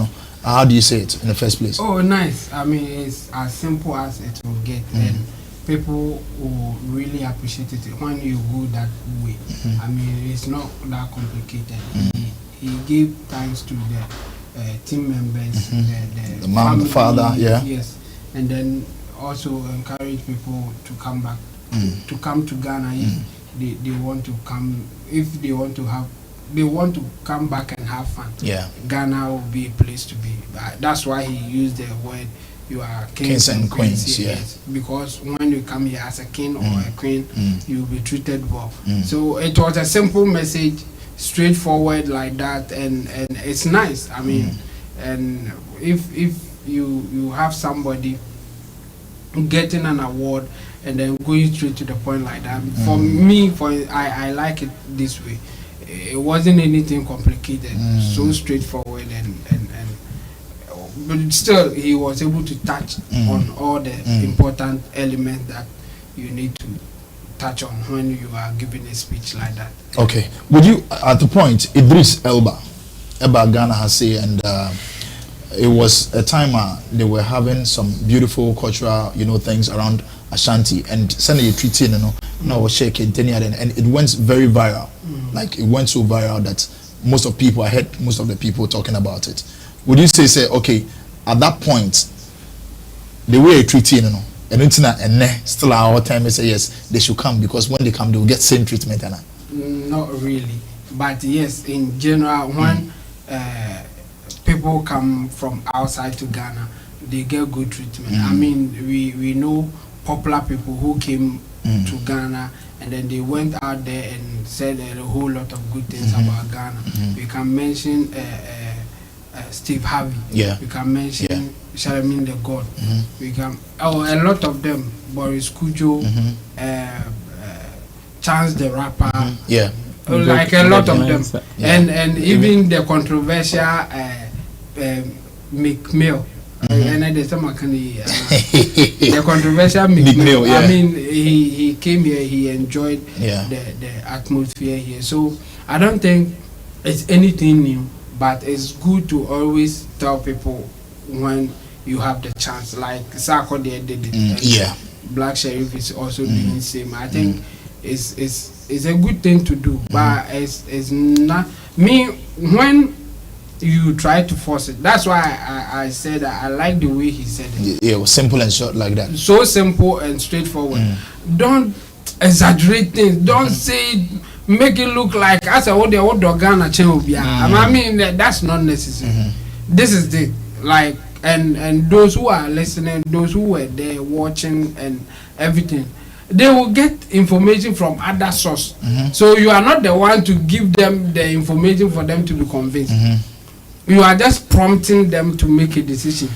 how do you say it in the first place? Oh, nice. I mean, it's as simple as it will get, and people will really appreciate it when you go that way. I mean, it's not that complicated. He gave thanks to the team members, the mom, the father, yeah. Yes, and then also encourage people to come back, to come to Ghana if they want to come, if they want to come back and have fun. Yeah, Ghana will be a place to be. That's why he used the word, you are kings and queens. Yes, because when you come here as a king or a queen, you'll be treated well. So it was a simple message, straightforward like that, and it's nice. I mean, and if you have somebody getting an award and then going straight to the point like that, for me, I like it this way. It wasn't anything complicated, so straightforward, and but still he was able to touch on all the important elements that you need to touch on when you are giving a speech like that. Okay, would you at the point Idris Elba Ghana has said, and it was a time they were having some beautiful cultural things around Ashanti, and suddenly treating was shaking and it went very viral. Like it went so viral that I heard most of the people talking about it. Would you say okay, at that point the way you treating and it's still our time say yes, they should come, because when they come they will get same treatment? Not really, but yes, in general, when people come from outside to Ghana, they get good treatment. I mean, we know popular people who came to Ghana and then they went out there and said a whole lot of good things about Ghana. We can mention Steve Harvey. Yeah. We can mention Charlemagne the God. We can a lot of them. Boris Kujo, Chance the Rapper. Yeah. Like a lot of them. And even the controversial McMill. And the controversial McMill. I mean, he came here. He enjoyed the atmosphere here. So I don't think it's anything new, but it's good to always tell people when you have the chance. Like Sarko did it. Black Sherif is also doing the same. I think it's a good thing to do, but it's not me when you try to force it. That's why I said that I like the way he said it. Yeah, it was simple and short like that. So simple and straightforward. Don't exaggerate things. Don't say make it look like as a old Ghana channel. I mean that's not necessary. This is it. Like and those who are listening, those who were there watching and everything, they will get information from other source. So you are not the one to give them the information for them to be convinced. You are just prompting them to make a decision.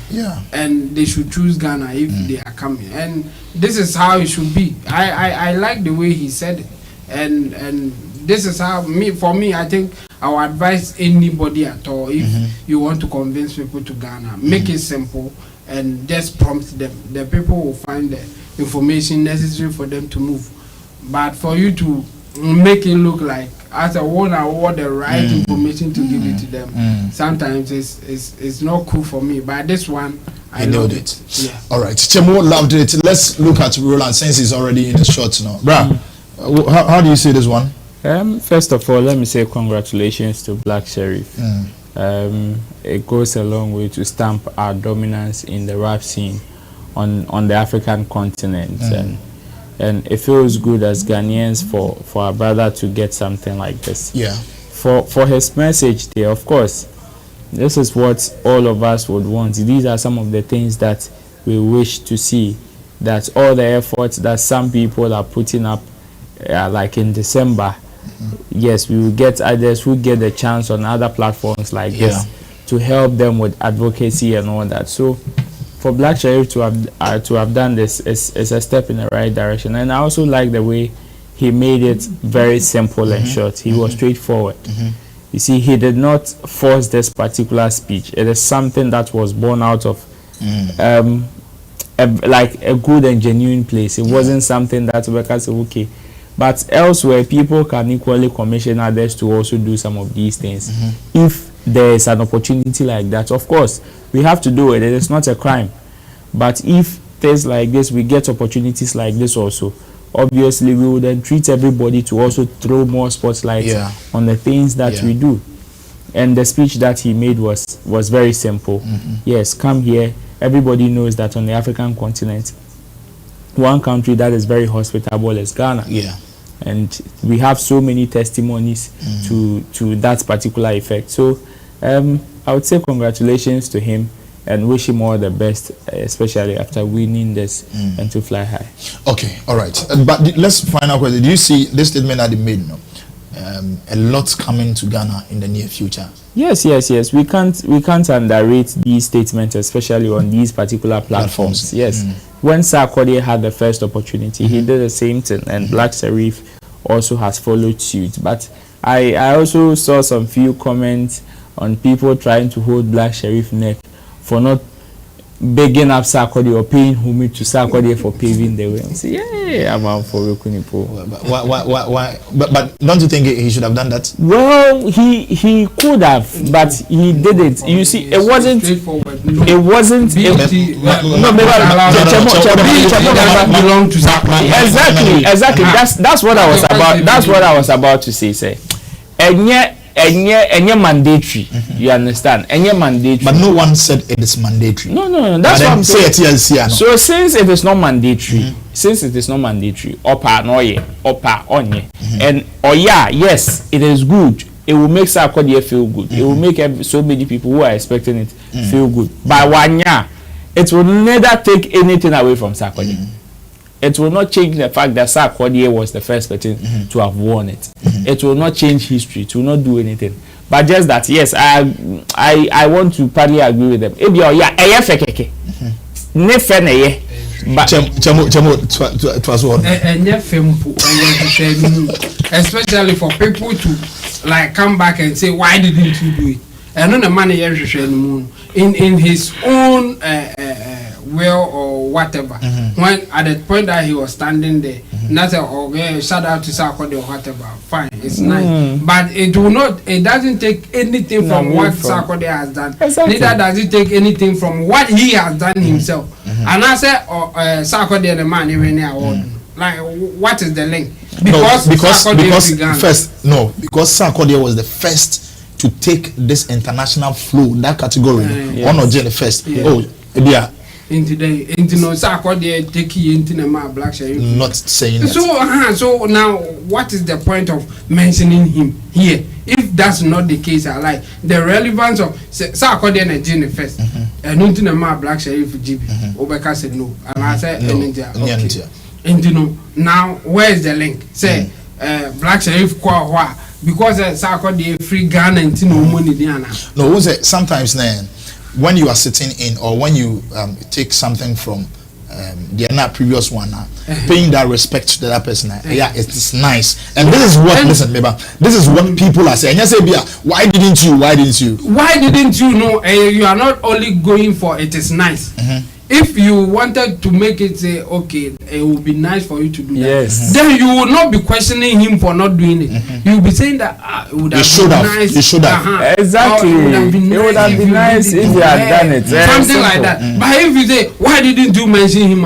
And they should choose Ghana if they are coming. And this is how it should be. I like the way he said it. And this is how for me I think I would advise anybody at all if you want to convince people to Ghana, make it simple and just prompt them. The people will find the information necessary for them to move. But for you to make it look like as a one award the right information to give it to them, sometimes it's not cool for me. But this one I loved it. Yeah. All right, Chemo loved it. Let's look at Roland since he's already in the shot now. Bruh, how do you see this one? First of all, let me say congratulations to Black Sherif. It goes a long way to stamp our dominance in the rap scene on the African continent, and it feels good as Ghanaians for our brother to get something like this. For his message there, of course, this is what all of us would want. These are some of the things that we wish to see, that all the efforts that some people are putting up, like in December, yes, we will get others who get the chance on other platforms like this to help them with advocacy and all that. So for Black Sherif to have done this is a step in the right direction. And I also like the way he made it very simple and short. He was straightforward. You see, he did not force this particular speech. It is something that was born out of like a good and genuine place. It wasn't something that we can say, okay. But elsewhere, people can equally commission others to also do some of these things. If there is an opportunity like that, of course, we have to do it. It is not a crime. But if things like this, we get opportunities like this also, obviously we would then treat everybody to also throw more spotlight on the things that we do. And the speech that he made was very simple. Yes, come here. Everybody knows that on the African continent, one country that is very hospitable is Ghana. And we have so many testimonies to that particular effect. So I would say congratulations to him and wish him all the best, especially after winning this and to fly high. Okay, all right. But let's find out whether, do you see this statement that he made? No? A lot's coming to Ghana in the near future. Yes. We can't underrate these statements, especially on these particular platforms. Yes. When Sarkodie had the first opportunity, he did the same thing, and Black Sherif also has followed suit. But I also saw some few comments on people trying to hold Black Sherif neck for not begging up Sarkodie or paying homage to Sarkodie for paving the way. Say, I'm out for Rukunipo. Why? But don't you think he should have done that? Well, he could have, but he didn't. You see, it wasn't. Exactly. That's what I was about. That's what I was about to say. And mandatory. You understand? And mandatory. But no one said it is mandatory. No. That's what I'm saying. So since it is not mandatory, opa onye, and yes, it is good. It will make Sarkodie feel good. It will make so many people who are expecting it feel good. But one year, it will never take anything away from Sarkodie. It will not change the fact that Sarkodie was the first person to have won it. It will not change history. It will not do anything. but just that, yes, I want to partly agree with them. Fekeke. Nefe na ye. But especially for people to like come back and say, why didn't you do it? And on the money in his own will or whatever. When at the point that he was standing there, that's okay, shout out to Sarkodie or whatever. Fine, it's nice, but it will not. It doesn't take anything from what Sarkodie has done. Exactly. Neither does it take anything from what he has done himself. And I said, Sarkodie the man even there. Like, what is the link? Because Sarkodie was the first to take this international flow, that category. One of the first. Oh, yeah. Into no Sarkodie take into the Black Sherif. Not saying that. So now, what is the point of mentioning him here? If that's not the case, I like the relevance of Sarkodie and Jenny first, and into the Black Sherif GB. Obeka said no, and I said okay. Now where is the link? Say Black Sherif kwa because Sarkodie free Ghana and no money Diana. No, sometimes then when you are sitting in or when you take something from the previous one, paying that respect to that person, yeah, it's nice. And this is what listen, Meba, this is what people are saying. Yes, why didn't you know? You are not only going for it is nice. If you wanted to make it say okay, it would be nice for you to do that. Then you will not be questioning him for not doing it. You will be saying that it would have been nice. You should have. Exactly. It would have been nice if you had done it. Something like that. But if you say, why didn't you mention him?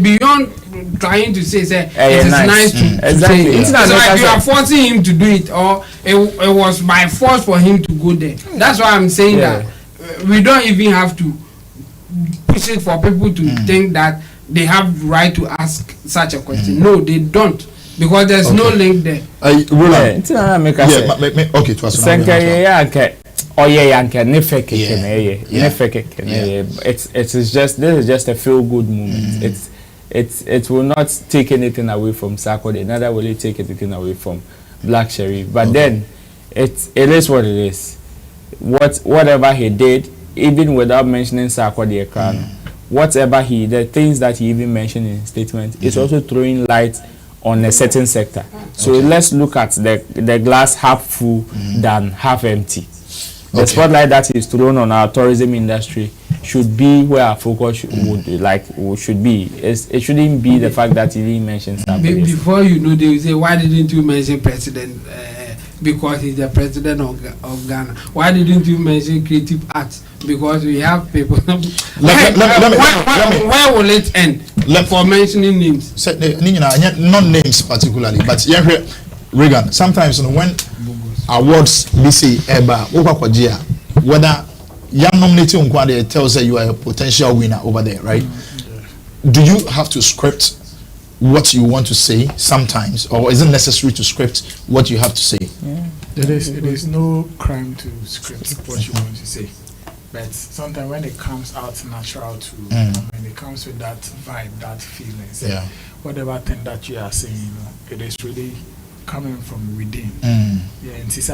Beyond trying to say it is nice to exactly. say it. It's like you are forcing him to do it, or it was by force for him to go there. That's why I'm saying that we don't even have to push it for people to think that they have right to ask such a question. No, they don't, because there's no link there. Okay, to us. It is just, this is just a feel good moment. It will not take anything away from Sarkodie, neither will it take anything away from Black Sherif. But then it is what it is. Whatever he did, even without mentioning Sarkodie Ekran, whatever the things that he even mentioned in his statement, is also throwing light on a certain sector. So let's look at the glass half full than half empty. The spotlight that is thrown on our tourism industry should be where our focus should be. It shouldn't be the fact that he didn't mention Sarkodie. Before you know, they will say, why didn't you mention President? Because he's the president of Ghana. Why didn't you mention creative arts? Because we have people. Where will it end? For mentioning names. Not names particularly, but Reagan. Sometimes when awards they say whether young nominating Unkwade tells that you are a potential winner over there, right? Do you have to script what you want to say sometimes, or is it necessary to script what you have to say? It is no crime to script what you want to say, but sometimes when it comes out natural to when it comes with that vibe, that feeling, whatever thing that you are saying, it is really coming from within. And it's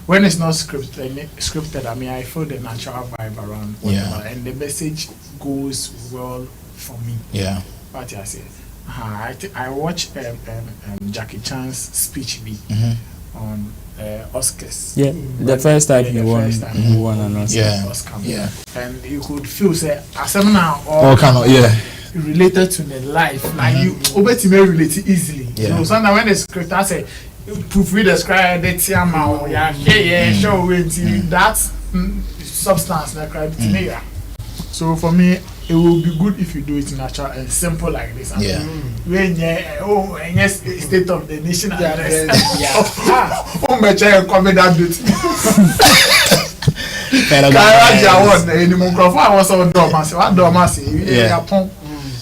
when it's not scripted, I mean, I feel the natural vibe around whatever, and the message goes well for me. What I say, I watched Jackie Chan's speech on Oscars. The first time he won an Oscar. And you could feel say now related to the life, like you relate it easily. So sometimes when the script I say proofread the script, that substance that crime to me. So for me, it will be good if you do it natural and simple like this. When state of the nation address.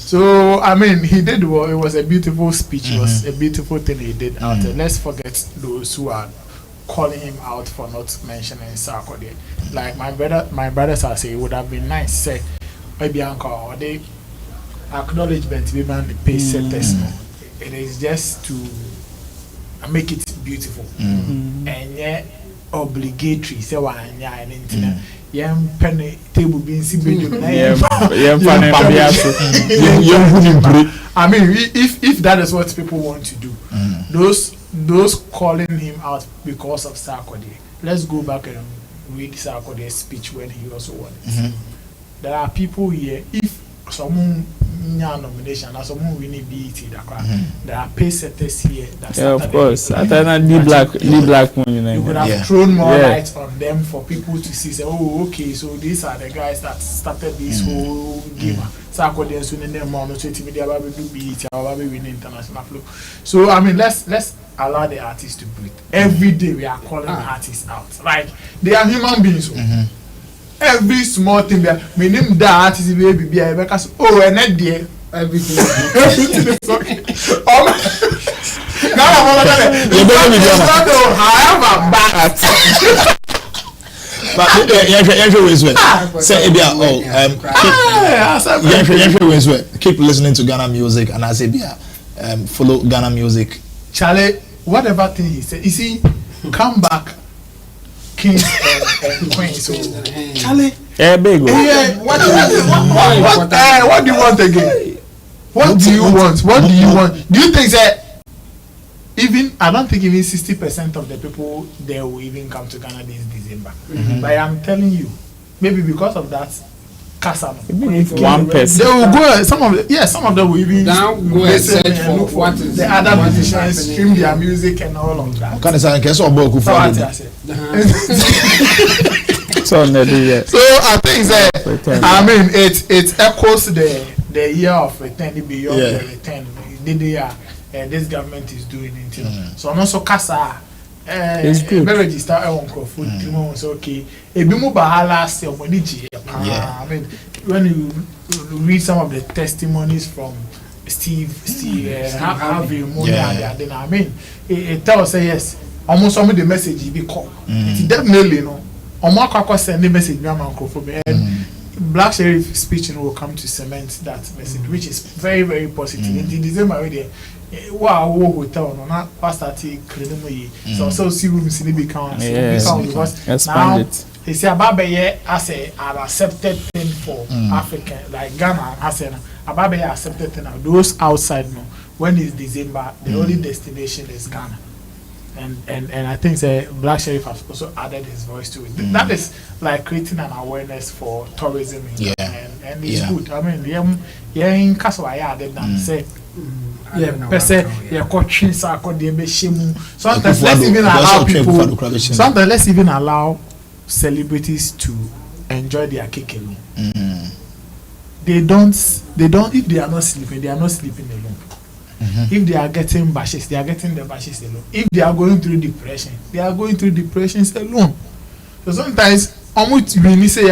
So I mean, he did well. It was a beautiful speech. It was a beautiful thing he did out there. Let's forget those who are calling him out for not mentioning Sarkodie. Like my brothers are saying, it would have been nice say maybe uncle or they acknowledgement we man the pay set person. It is just to and make it beautiful. And yeah, obligatory. Say one and internet. Young penny table being seen. I mean, if that is what people want to do, those calling him out because of Sarkodie, let's go back and read Sarkodie's speech when he also won it. There are people here, if someone nomination or someone winning BET, there are pay setters here that of course. I black you could have thrown more light on them for people to see, say, oh, okay, so these are the guys that started this whole game. Sarkodie and soon them on the social media about do BET or win international flow. So I mean, let's allow the artists to breathe. Every day we are calling artists out. Like they are human beings. Every small thing we are meaning that artist baby because and that day everything is okay. However bad. But keep listening to Ghana music and I say follow Ghana music. Charlie, whatever thing he said, you see, come back, kings and queens. So, Charlie, big. What do you want again? What do you want? What do you want? Do you think that even I don't think even 60% of the people there will even come to Ghana this December? But I'm telling you, maybe because of that. 1%. They will go. Some of them will even go and search for what is the other musicians, stream their music and all of that. So I think that I mean it echoes the year of return beyond the return. This government is doing it. So I'm also Kasa. It's good. Register food. So okay. I mean, when you read some of the testimonies from Steve, Harvey, then I mean, it tells us yes. Almost some of the message be called. It's definitely no. Almost send the message and Black Sherif speech will come to cement that message, which is very, very positive. In December already. Wow, hotel no na pastor take clean mo so see rooms in the become because now they say Ababaye as an accepted thing for African like Ghana as an Ababaye accepted thing now those outside no when it's December the only destination is Ghana and I think Black Sherif has also added his voice to it. That is like creating an awareness for tourism and it's good. I mean in Kaswa added and say sometimes let's even allow celebrities to enjoy their cake alone. They don't if they are not sleeping alone. If they are getting bashes, they are getting the bashes alone. If they are going through depression, they are going through depressions alone. So sometimes almost when you say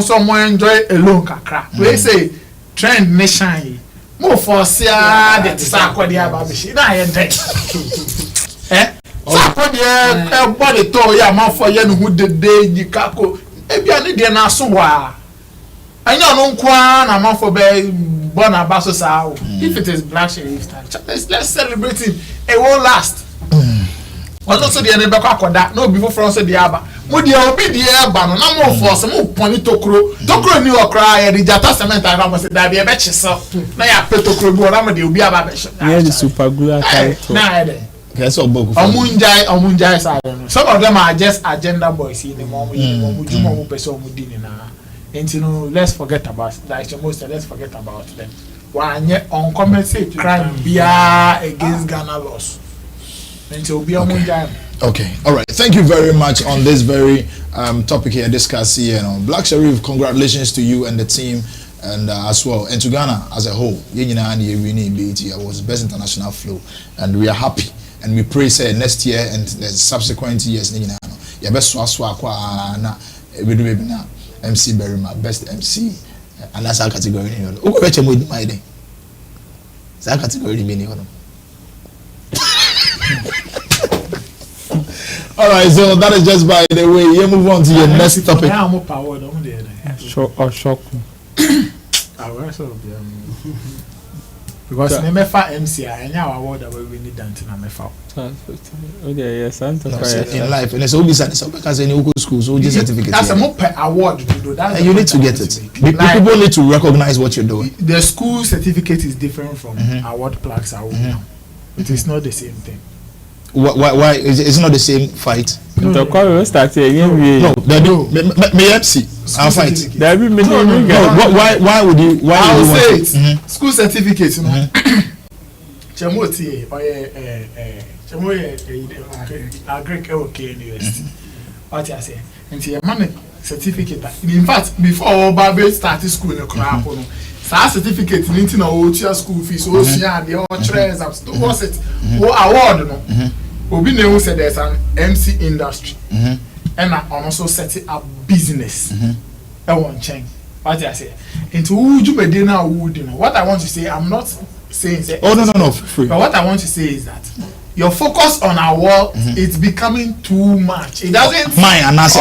someone enjoy alone kakra. We say trend nation. More for sia the Sarkodie ababishi na ye den Sarkodie body to ya man for ye no hu de dikako ebia ne de na so wa anya no nkwa na man for be bona baso sa if it is Black Sherif time let's celebrate it it won't last also the ene be kwakoda no before France the aba mo dia obi the aba no na mo force mo poni tokro ni okra ya the jata cement aba mo say da be be chiso na ya pe tokro bi na mo de obi aba be yeah the super glue character na ede guess oboku omunjai sa no some of them are just agenda boys in the mom mo person mo di ni na and you know let's forget about that let's forget about them one uncompensated crime bia against Ghana laws. Okay, all right. Thank you very much on this very topic here discussing. Black Sherif, congratulations to you and the team, and as well, and to Ghana as a whole. I was best international flow, and we are happy, and we pray say next year and the subsequent years. You best MC Berima, best MC, and that's our category. That category all right, so that is just by the way. You move on to your next topic. Shock. because me mefa MC anya award that we need that na mefa. Oh yeah, Santa. In life, and so because any local school, so just certificate. That's a more award to do that. And you need to get it. People need to recognize what you're doing. The school certificate is different from award plaques. It is not the same thing. Why is it not the same fight? The call will start here. No, me MC. I'll fight. Why would you? Why I would will you say it. School certificate, you know. Chemoti Agric University. What I say? And your money certificate. In fact, before Babe started school in the crap, sa certificate into no school fees, so the all treasures up to what's it? What award no? Obi Newu said there's an MC industry, and I also set it up business. I want change. What I say? Into would you be now? Would you know? What I want to say, I'm not saying. Oh no, free. But what I want to say is that your focus on our work it's becoming too much. It doesn't. Mine and that's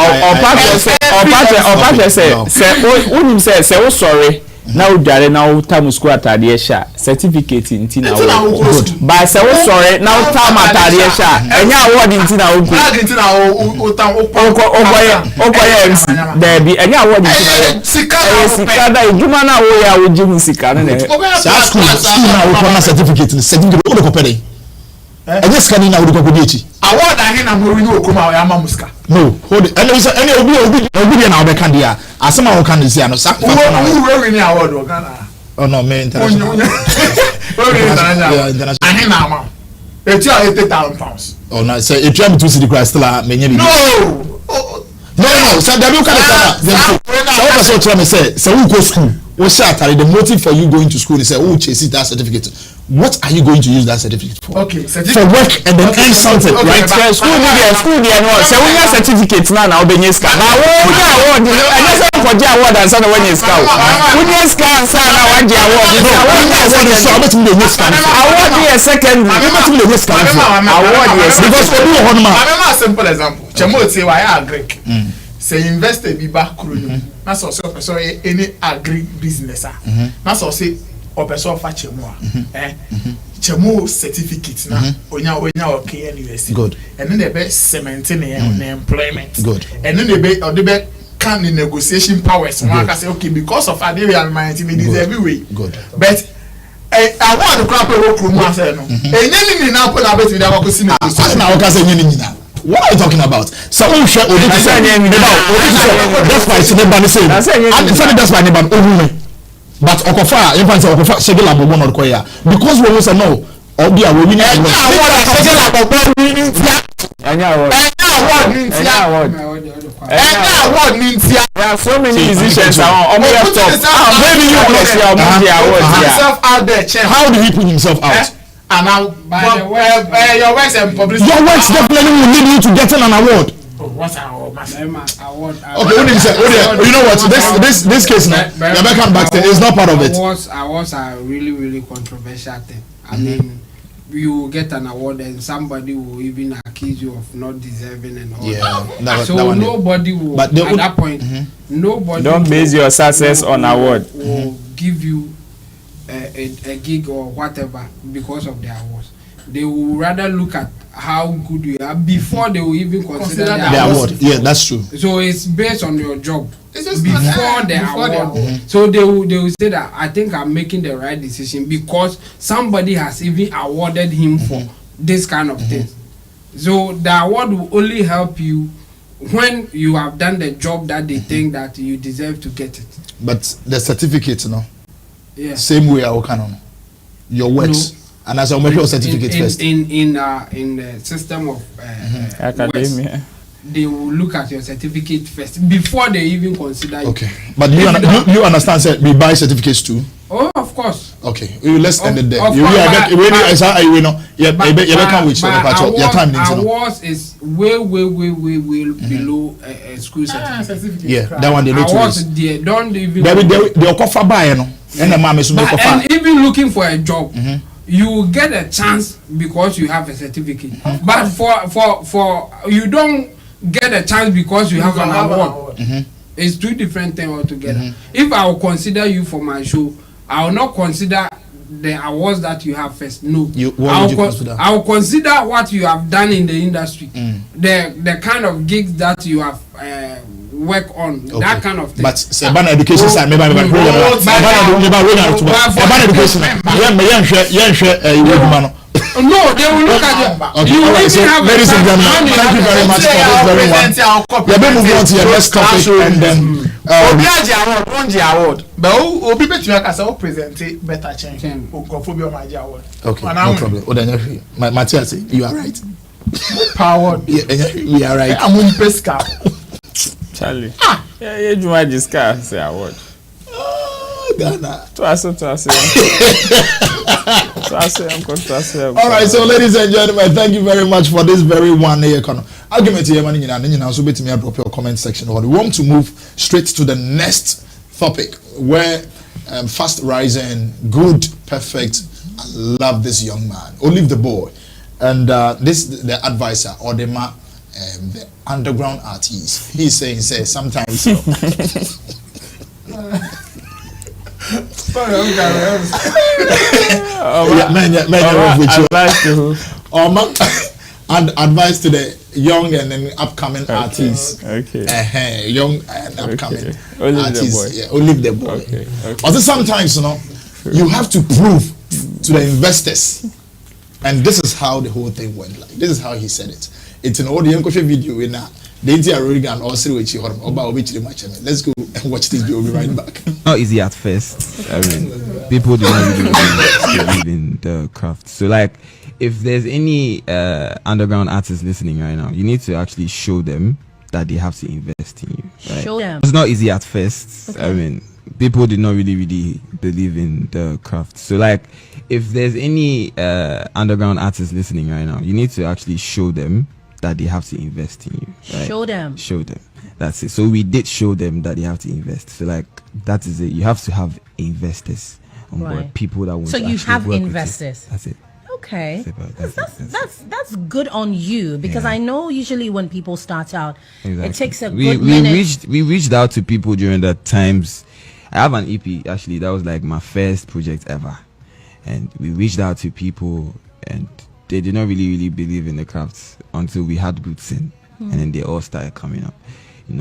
say sorry. Now dare now time school atade sha certificate ntina wo good by say we sorry now time atade sha enya award ntina wo good okoye MC there be enya award ntina sika da ejuma na wo ya wo jimu sika na school na wo na certificate wo ko pere enya sika ni na wo ko echi award ahe na mo ri no okoma ya ma muska no hold it any obi na obeka dia asema wo kan dey no sa who win award o Ghana oh no me international ahe na ma eti a 80,000 pounds oh no say e try me to see the Christ la me nya bi no so that you can so try me say we go school we say the motive for you going to school is say oh chase that certificate. What are you going to use that certificate for? Okay, for work and then earn something, right? School there no. So when your certificate now obenye ska. Na wo award, I just for the award and say when you ska. When you ska and say na one the award. So I bet me the ska. Award is second. I bet me the ska. Award is because for you one man. I remember a simple example. Chemo say why agric. Say invest be back kuro. Na so any agri business ah. Na so say opeso fa chemo chemo certificate na onya okay university good and then they be cementing employment good and then they be can in negotiation powers one can say okay because of area mind it is everywhere good but I want to crap work room say no enye ni na put na bet me da go see na na o ka say enye ni na. What are you talking about? So we share that's why it's never say that's why never but okofa in fact okofa shegela bobo no koya because we say no obi a we win award nintia there are so many musicians on top maybe you plus your award himself out there how did he put himself out and now by the way your works and publicity your works definitely will lead you to getting an award. What's our award? Okay, you know what? This case now, American Baxter is not part of it. Awards are really controversial thing. I mean, you get an award and somebody will even accuse you of not deserving and all. Yeah, so nobody will. But at that point, nobody. Don't base your success on award. Will give you a gig or whatever because of the awards. They will rather look at how good you are before they will even consider the award. Yeah, that's true. So it's based on your job. It's just before the award. So they will say that I think I'm making the right decision because somebody has even awarded him for this kind of thing. So the award will only help you when you have done the job that they think that you deserve to get it. But the certificate, yeah, same way I will canon your works. No. And as a medical certificate first. In the system of academia, they will look at your certificate first before they even consider you. Okay, but you understand? Sir, we buy certificates too. Oh, of course. Okay, let's end it there. Awards is way below a school certificate. Yeah, that one they need to awards they don't even. They offer buy and even looking for a job. You get a chance because you have a certificate, but for you don't get a chance because you have an award. It's two different things altogether. If I will consider you for my show, I will not consider the awards that you have first. No. What would you consider? I will consider what you have done in the industry. The kind of gigs that you have work on. Okay. That kind of thing. But say ban education side maybe education. No, they will look at you. Okay, all right, so ladies and gentlemen, thank you very much for this very one. We're going to move on to your next topic and then Obiaji award, Ronji award. But Obi bet you can say present better change. Okophobia Omaji award. Okay, no problem. Matthias, you are right. Power. We are right. I'm on pesca. Charlie. Yeah, you might discuss the award. Ghana. All right, so ladies and gentlemen, thank you very much for this very one year argument here, man. Also, bet me drop your comment section. We want to move straight to the next topic where fast rising, good, perfect. I love this young man, OliveTheBoy, and this the advisor or the underground artist. He's saying sometimes. And advice to the young and then upcoming artists. Okay. Young and upcoming artists. Yeah, OliveTheBoy. Okay. Also, sometimes you have to prove to the investors, and this is how the whole thing went. Like this is how he said it. It's an audio video in that. Let's go and watch this video. We'll be right back. Not easy at first. I mean, people do not really believe in the craft. So, like, if there's any underground artists listening right now, you need to actually show them that they have to invest in you. Right? Show them. It's not easy at first. Okay. I mean, people do not really believe in the craft. So, like, if there's any underground artists listening right now, you need to actually show them that they have to invest in you. Right? Show them. That's it. So we did show them that they have to invest. So like that is it. You have to have investors on board. People that want to actually you have work investors. That's it. Okay. That's good on you because I know usually when people start out, it takes a good minute. We reached out to people during the times. I have an EP actually that was like my first project ever, and we reached out to people and they did not really believe in the craft until we had goods in, and then they all started coming up.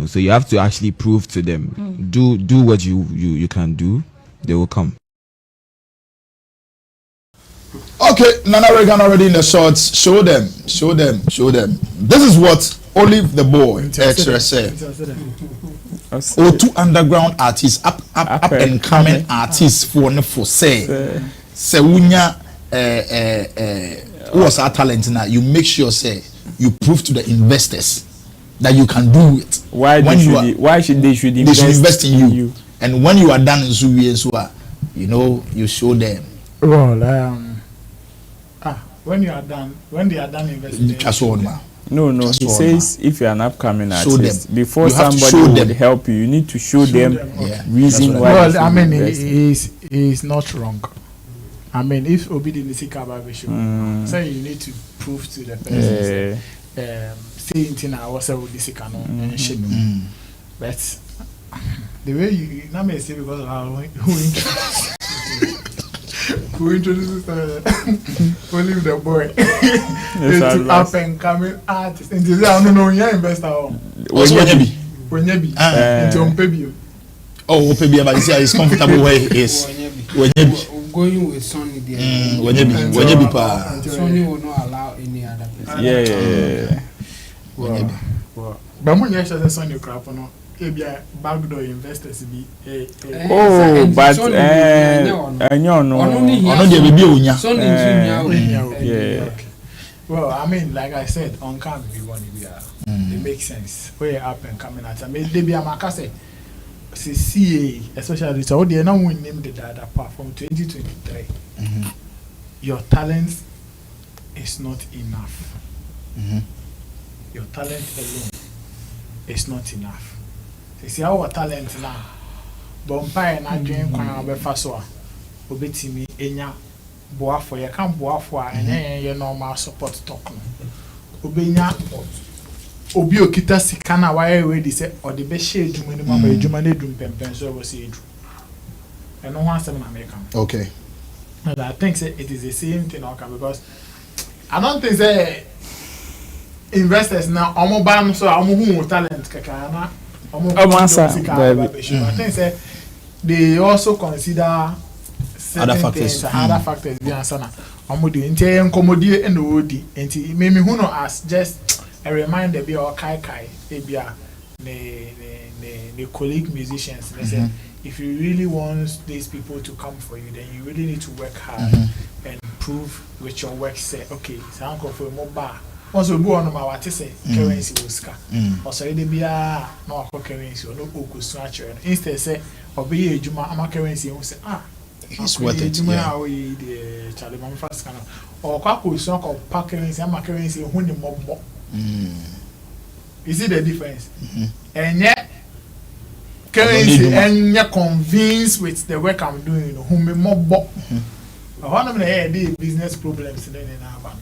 So you have to actually prove to them, do what you can do, they will come. Okay, Nana Regan already in the shots. Show them. This is what OliveTheBoy extra said. Or two underground artists, up and coming artists for say. Sewunya what's our talent now? You make sure you prove to the investors that you can do it. Why should they invest in you? And when you are done in Zubi, you show them. Well, when they are done investing. No. He says if you're an upcoming artist, before somebody would help you, you need to show them reason why. Well, I mean, he's not wrong. I mean, if Obi didn't see Kababe show, so you need to prove to the person, say anything I was with this and shit. But the way you now may say because of who introduces OliveTheBoy to up and coming artist. And this I don't know your investor. Wenyebi. Oh, Pebi, but he's comfortable where he is. Going with Sonny there. Wenyebi pa. Sonny will not allow any other person. Yeah. Well, but when you say Sonny crap no, backdoor investors be. But Well, I mean, like I said, on camp we want to be it makes sense. We're up and coming at. I mean, they be a makase. CA, especially so they now win name the data apart from 2023. Your talent is not enough. Your talent alone is not enough. They see our talent now. Bompire na dream kwan obefaso obetimi enya boafo ye kan boafo a enye ye normal support talk no obenya obi okita sika na why ready say or the be share edwuma ni mama edwuma na edum pempen so we say edu eno ho asem na make am. Okay. And I think say, it is the same thing, okay, because I don't think say investors now omo ban so omo hu talent kaka na I think say they also consider other factors. Other factors be answer na omo dey nti enkomodie and odi nti me hu no as just a reminder be or kai e bia the colleague musicians. They say if you really want these people to come for you, then you really need to work hard and prove with your work. Say, okay, so I'm going for a mobile. Also, go on my what say currency was car. Also, it be no currency or no structure. Instead, say, or be a Juma, I'm a currency. You say, it's worth it. Juma, the Charlie Manfast can or Kaku song of pack currency, I'm a currency, who the mob. You see the difference? And yet, currency and you're convinced with the work I'm doing, whom me mob. One of the business problems in our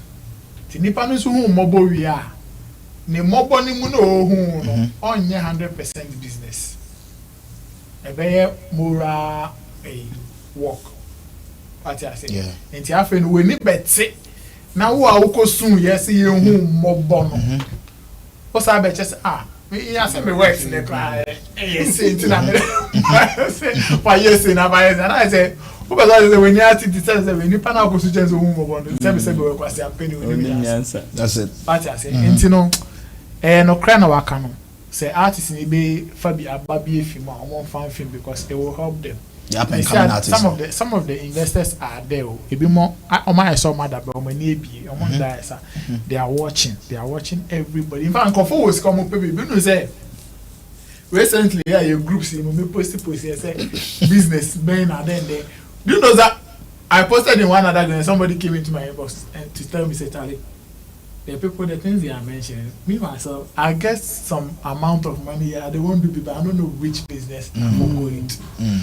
the Nippons who mobile we are. Ne mobile ni muno who on 100% business. A very moral work. What I say? And the after we need better. Now who are soon? Yes, you who mobile. What's I bet just me I say me works in the class. Yes, into that. Why yes in our and I say, because when you are to decide that when you pan out constituents who move on, the same we work a penny with the answer. That's it. But I say, and you know, no crying our canon. Say artists in be Fabi Ababi film or one fan film because it will help them. Some of the investors are there. It be more. I saw mother, but they are watching. They are watching everybody. In fact, Kofo was coming. People, you know, say recently, your groups in me post say business men and then they. Do you know that I posted in one other day and somebody came into my inbox and to tell me, say, Charlie, the people, the things they are mentioning, me myself, I get some amount of money here. They won't do people. I don't know which business I'm going to.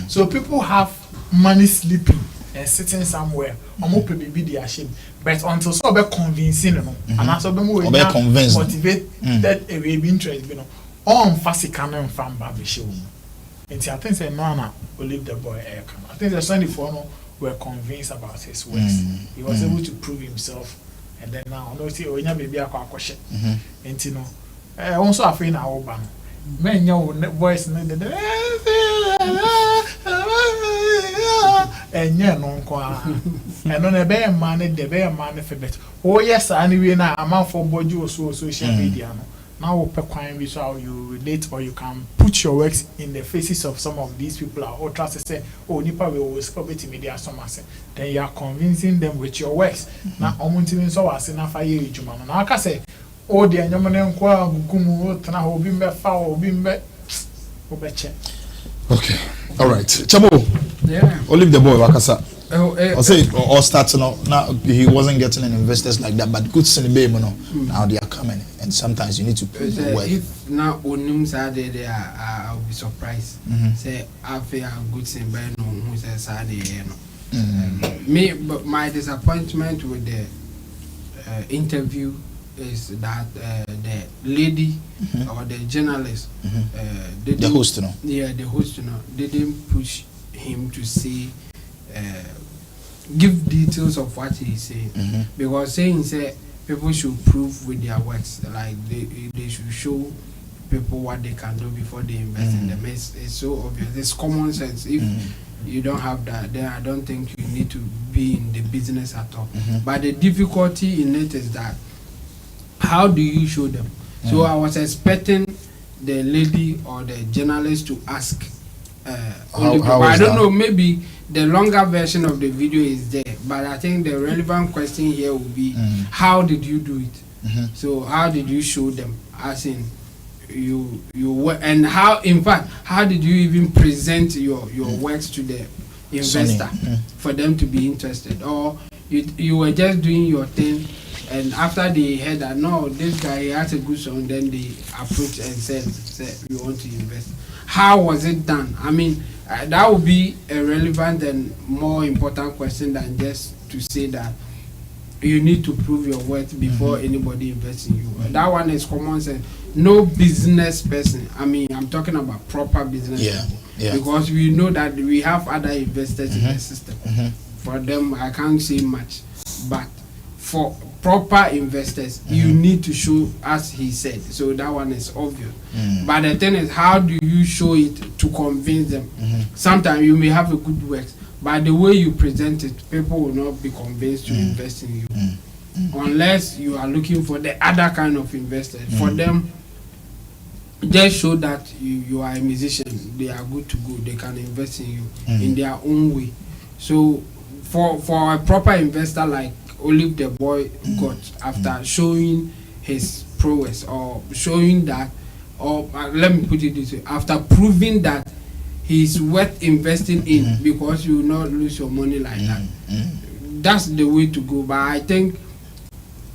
So people have money sleeping and sitting somewhere. I'm hoping be the ashamed. But until so be convincing, you know, and also be more motivate that a way be interest, you know, on fast can from Baby Show. And I think say no, OliveTheBoy air come. I think the 24 were convinced about his works. He was able to prove himself. And then now, no see, when you baby are question, and you know, also a friend our band. Men, your voice, and yeah, no, and on a bear man, the bear man for better. Oh, yes, anyway, now I'm out for body or social media. Now, per so you relate or you can put your works in the faces of some of these people or trust to say, oh, Nipa will always come to media. Then you are convincing them with your works. Now, I'm so as enough for you, Juman. Now, I can say, oh, the Yaman Kwa Gumu, Tana, Bimbe, Fowl, Bimbe, Obeche. Okay, all right. Chabo, OliveTheBoy, Wakasa. I'll say, or starting out now, he wasn't getting any investors like that, but good baby, now they are coming, and sometimes you need to prove the work. If now Onums are there, I'll be surprised. Say, I feel good thing, but no, who says me, but my disappointment with the interview is that the lady or the journalist, the host, the host, didn't push him to say. Give details of what he's saying because saying say people should prove with their works, like they should show people what they can do before they invest in them. It's so obvious. It's common sense. If you don't have that, then I don't think you need to be in the business at all. But the difficulty in it is that how do you show them? So I was expecting the lady or the journalist to ask how I don't know, maybe the longer version of the video is there, but I think the relevant question here will be how did you do it? So how did you show them, as in you and how, in fact, how did you even present your works to the investor for them to be interested? Or you were just doing your thing, and after they heard that no, this guy has a good song, then they approached and said we want to invest. How was it done? I mean, that would be a relevant and more important question than just to say that you need to prove your worth before anybody invests in you. That one is common sense. No business person, I mean, I'm talking about proper business people, because we know that we have other investors in the system. for them I can't say much, but for proper investors you need to show as he said, so that one is obvious. But the thing is, how do you show it to convince them? Sometimes you may have a good work, but the way you present it, people will not be convinced to invest in you unless you are looking for the other kind of investors. For them, just show that you are a musician, they are good to go, they can invest in you in their own way. So for a proper investor like OliveTheBoy got, after showing his prowess, or showing that, or let me put it this way, after proving that he's worth investing in, because you will not lose your money like that. That's the way to go. But I think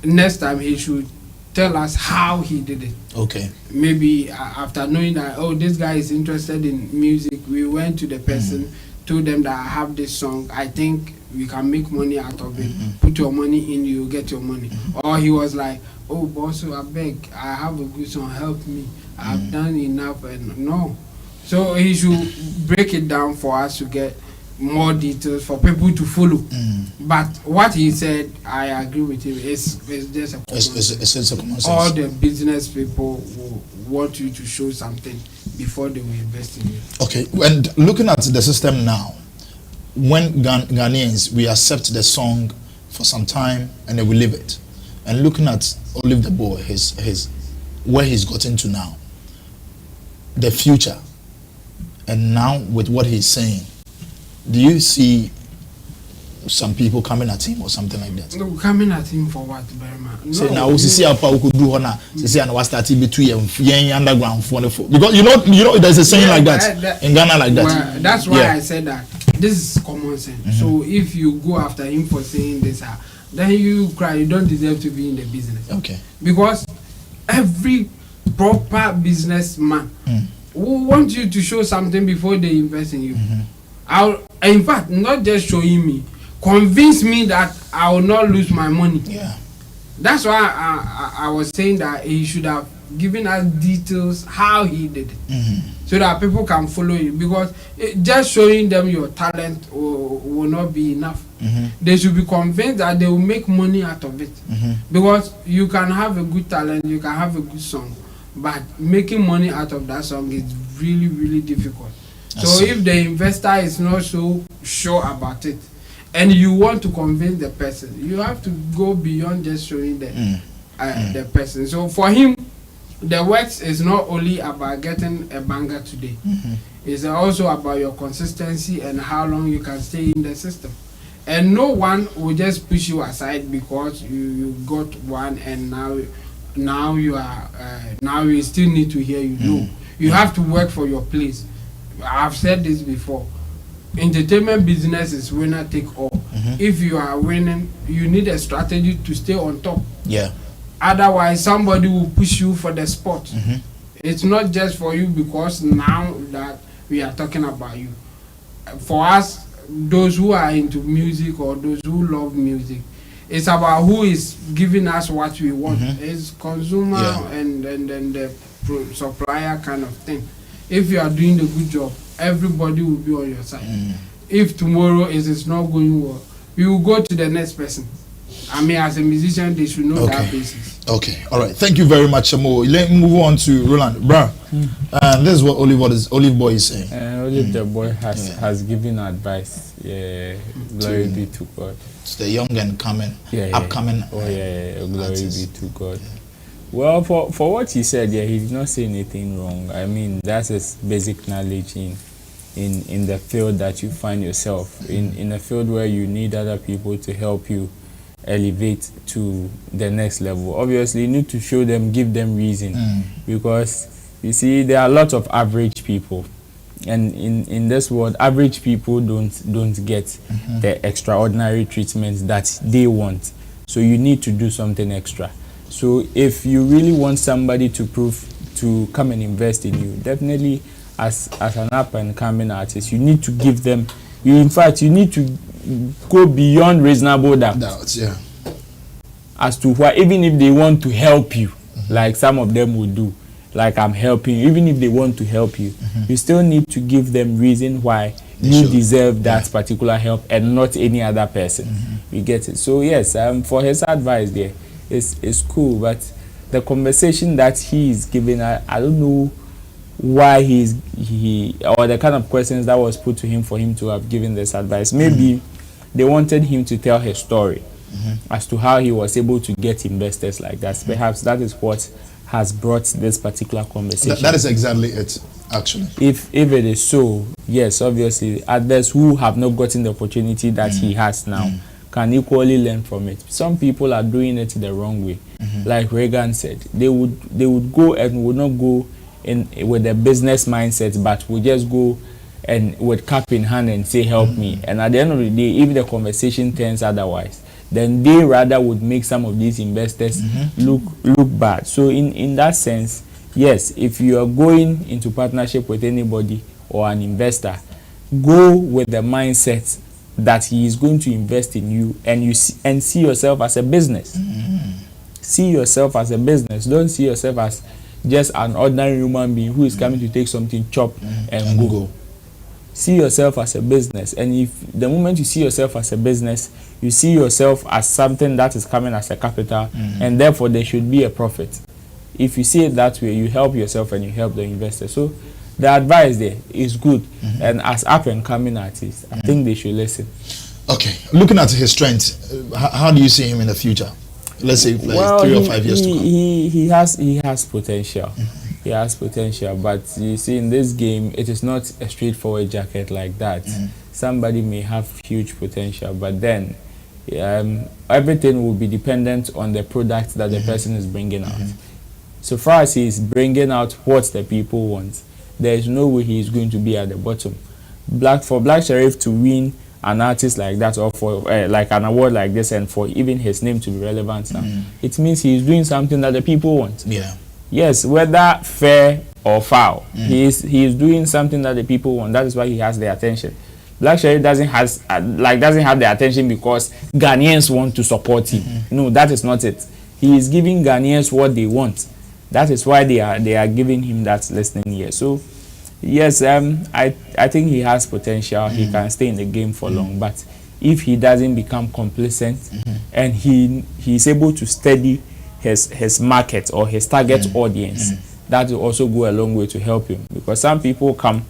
next time he should tell us how he did it. Okay. Maybe after knowing that, oh, this guy is interested in music, we went to the person, told them that I have this song, I think we can make money out of it. Put your money in, you get your money. Or he was like, oh, boss, I beg, I have a good song, help me. I've done enough. And no. So he should break it down for us to get more details for people to follow. But what he said, I agree with him. It's just a common sense. All the business people will want you to show something before they will invest in you. Okay, and looking at the system now, when Ghanaians, we accept the song for some time and then we leave it, and looking at OliveTheBoy, his where he's gotten to now, the future, and now with what he's saying, do you see some people coming at him or something like that? No, coming at him for what, Berman? No. Say now we see how we could do honor. Say and was starting between underground for because you know there's a saying like that in Ghana like that. Well, that's why I said that this is common sense. So if you go after him for saying this, then you cry. You don't deserve to be in the business. Okay. Because every proper businessman will want you to show something before they invest in you. In fact, not just showing me, convince me that I will not lose my money. Yeah. That's why I was saying that he should have given us details how he did it, so that people can follow you. Because just showing them your talent will not be enough. They should be convinced that they will make money out of it. Because you can have a good talent, you can have a good song, but making money out of that song is really, really difficult. So if the investor is not so sure about it, and you want to convince the person, you have to go beyond just showing the person. So for him, the works is not only about getting a banger today. It's also about your consistency and how long you can stay in the system. And no one will just push you aside because you got one and now you are now you still need to hear you. No, you have to work for your place. I've said this before. Entertainment business is winner take all. If you are winning, you need a strategy to stay on top. Yeah. Otherwise, somebody will push you for the spot. It's not just for you because now that we are talking about you. For us, those who are into music or those who love music, it's about who is giving us what we want. It's consumer and the supplier kind of thing. If you are doing a good job, everybody will be on your side. If tomorrow it is not going well, you will go to the next person. I mean, as a musician, they should know that basis. Okay, all right. Thank you very much, Amo. Let me move on to Roland. Bruh, this is what OliveTheBoy is saying. OliveTheBoy has given advice. Yeah, glory be to God. It's the young and upcoming. Glory be to God. Well, for what he said, he did not say anything wrong. I mean, that's his basic knowledge in the field that you find yourself in a field where you need other people to help you elevate to the next level. Obviously, you need to show them, give them reason, because you see there are a lot of average people, and in this world, average people don't get the extraordinary treatment that they want. So you need to do something extra. So if you really want somebody to come and invest in you, definitely as an up and coming artist, you need to give them. In fact, you need to go beyond reasonable doubt. As to why, even if they want to help you, like some of them will do, like I'm helping you, even if they want to help you, you still need to give them reason why you deserve that particular help and not any other person. You get it? So yes, for his advice there, it's cool, but the conversation that he is giving, I don't know why or the kind of questions that was put to him for him to have given this advice. Maybe they wanted him to tell his story as to how he was able to get investors like that. Perhaps that is what has brought this particular conversation. That is exactly it, actually. If it is so, yes, obviously others who have not gotten the opportunity that he has now can equally learn from it. Some people are doing it the wrong way. Like Reagan said, they would go and would not go in with a business mindset, but would just go and with cap in hand and say help me. And at the end of the day, if the conversation turns otherwise, then they rather would make some of these investors look bad. So in that sense, yes, if you are going into partnership with anybody or an investor, go with the mindset that he is going to invest in you, and see yourself as a business. See yourself as a business. Don't see yourself as just an ordinary human being who is coming to take something, chop and go. See yourself as a business, and if the moment you see yourself as a business, you see yourself as something that is coming as a capital, and therefore there should be a profit. If you see it that way, you help yourself and you help the investor. So the advice there is good, and as up and coming artists, I think they should listen. Okay, looking at his strength, how do you see him in the future? Let's say like 3 or 5 years to come. He has potential. He has potential, but you see, in this game, it is not a straightforward jacket like that. Somebody may have huge potential, but then everything will be dependent on the product that the person is bringing out. So far as he is bringing out what the people want, there is no way he is going to be at the bottom. For Black Sherif to win an artist like that, or for like an award like this, and for even his name to be relevant now, it means he is doing something that the people want. Yes, whether fair or foul, he is doing something that the people want. That is why he has their attention. Black Sherif doesn't have the attention because Ghanaians want to support him. No, that is not it. He is giving Ghanaians what they want. That is why they are giving him that listening ear. So yes, I think he has potential. He can stay in the game for long, but if he doesn't become complacent and he is able to steady his market or his target audience, that will also go a long way to help him. Because some people come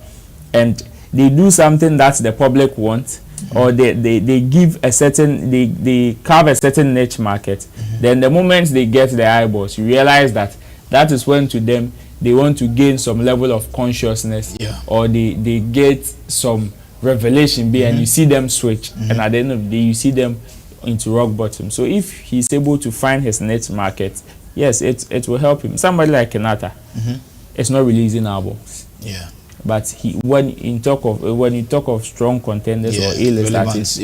and they do something that the public wants, or they give a certain, they carve a certain niche market. Then the moment they get the eyeballs, you realize that is when to them they want to gain some level of consciousness, or they get some revelation, and you see them switch, and at the end of the day you see them into rock bottom. So if he's able to find his niche market, yes, it will help him. Somebody like Kenata is not releasing albums, but when you talk of strong contenders or A-list artists,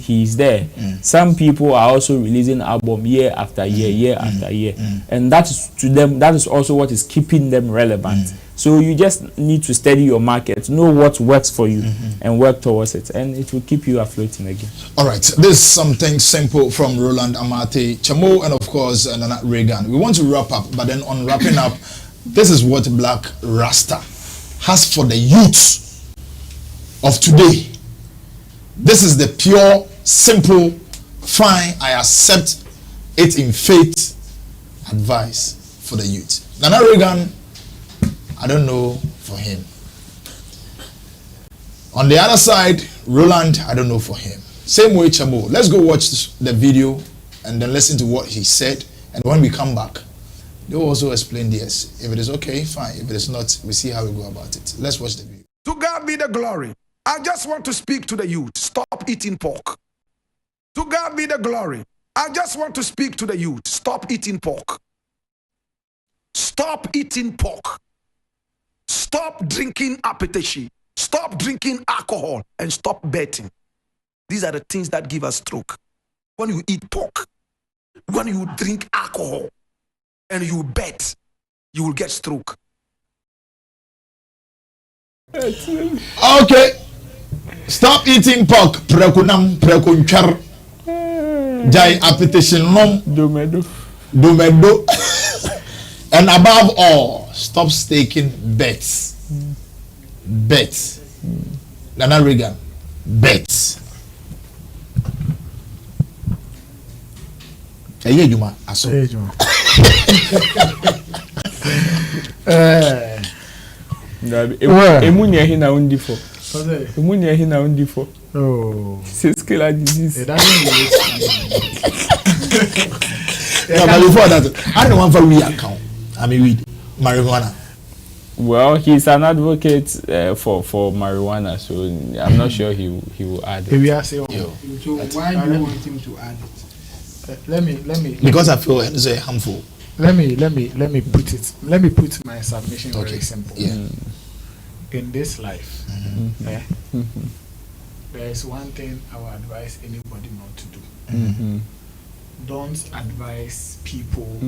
he's there. Some people are also releasing album year after year, after year, and that is to them, that is also what is keeping them relevant. So you just need to study your market, know what works for you, and work towards it, and it will keep you afloat in the game. All right, this is something simple from Roland Amate, Chamo, and of course Nana Reagan. We want to wrap up, but then on wrapping up, this is what Black Rasta has for the youth of today. This is the pure, simple, fine, I accept it in faith advice for the youth. Nana Reagan, I don't know for him. On the other side, Roland, I don't know for him. Same way, Chamo. Let's go watch the video and then listen to what he said. And when we come back, they'll also explain this. If it is okay, fine. If it is not, we see how we go about it. Let's watch the video. To God be the glory. I just want to speak to the youth. Stop eating pork. To God be the glory. I just want to speak to the youth. Stop eating pork. Stop eating pork. Stop drinking apetashi. Stop drinking alcohol and stop betting. These are the things that give us stroke. When you eat pork, when you drink alcohol, and you bet, you will get stroke. Okay. Stop eating pork. Prekunam, prekunchar. Jai appetition nom. Domedo. And above all, stop staking bets. Bets. Nana Reagan, bets. Hey, Juma, I saw. Hey, Juma. Emunia hina undi for. Emunia hina undi for. Oh. Scalar disease. It doesn't relate. Yeah, but before that, I don't want for we account. I mean, with marijuana. Well, he's an advocate for marijuana, so I'm not sure he will add it. Maybe I say, so why do you want him to add it? Let me. Because I feel it's harmful. Let me put my submission very simple. Yeah. In this life, there is one thing I would advise anybody not to do. Don't advise people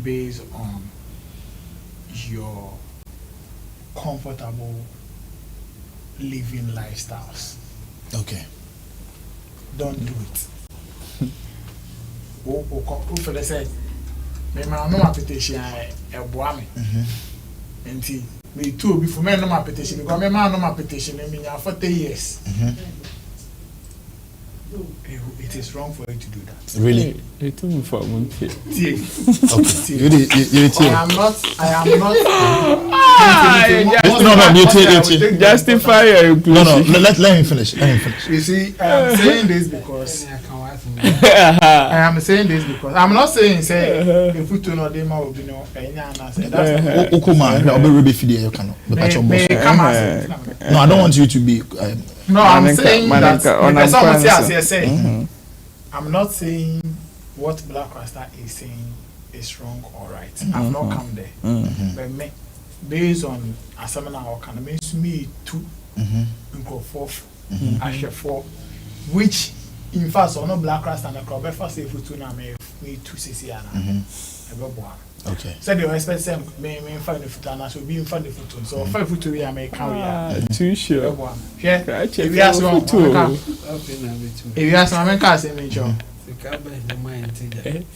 based on your comfortable living lifestyles. Okay. Don't do it. For the sake, me ma no petition e boa me. Enti me too before me no ma petition because me ma no ma petition me nya 40 years. It is wrong for you to do that. Really? It took me for a month. Okay. You I am not. Justify your inclusion. No. Let me finish. You see, I am saying this because I'm not saying say if you do not demo will be no that's Okuma na obe fidie you cannot. No, I don't want you to be no, I'm saying that I'm not saying what Black Rasta is saying is wrong or right. I've not come there. But me, based on Asamana or can me too go forth for which in fact on no Black Rasta and the crowd first say to na me too CC okay. So they expect them me find the foot and I should be in front of the foot. So 5 foot we are make too sure. Yeah. If you ask one, if you ask my can't say me job. If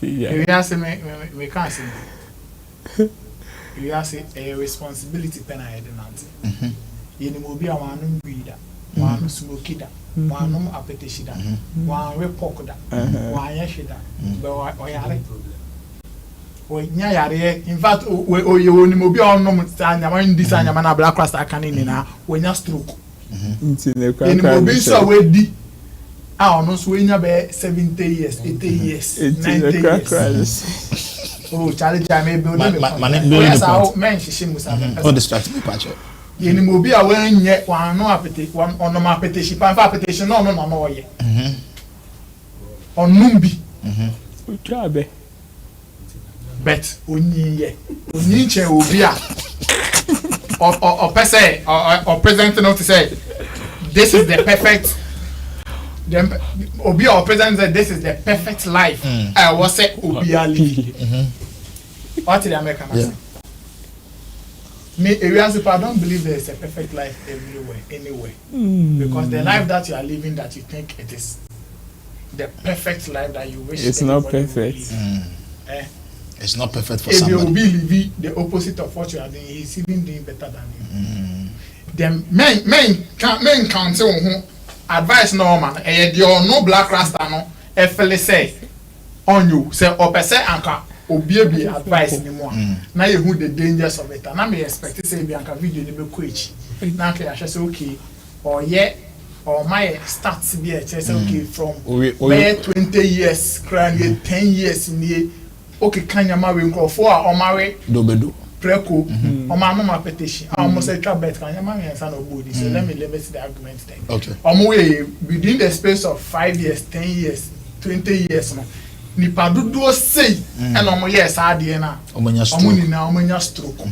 you ask me can't say. If you ask a responsibility pen I had not. You know be a one breeder, one smoky that, one appetition that, one report that, one yashida, but why in fact, you will be on no time. This and a Black Rasta canning in when you stroke. In the so we I no swing about 70 years, 80 years, 90 years. Oh, Charlie, I may build man, she must have all distracted me, Patrick. In the movie, I went yet one no appetite, one on my petition, petition, no, yet. On Numbi. But onye will be or president not to say this is the perfect Obi or president said this is the perfect life. I was say Obi what did the American say? Me I don't believe there is a perfect life everywhere, anywhere. Because the life that you are living that you think it is the perfect life that you wish it's not perfect. It's not perfect for somebody. If you will be living the opposite of what you are doing, he's even doing better than you. Then men can't say advice no man. No Black Rasta no. Say on you say opese anka obi advice anymore. Now you know the dangers of it. And I may expect to say be anka video ni be coach. Now I say okay or or my starts be say okay from 20 years, 10 years in the okay, can you marry for or marry Dobedo Blacko or my mama petition? I almost said trap bet can you marry and son of body. So let me limit the argument then. Okay. Within the space of 5 years, 10 years, 20 years, nipa do say and omo yes adie na omanya stroke.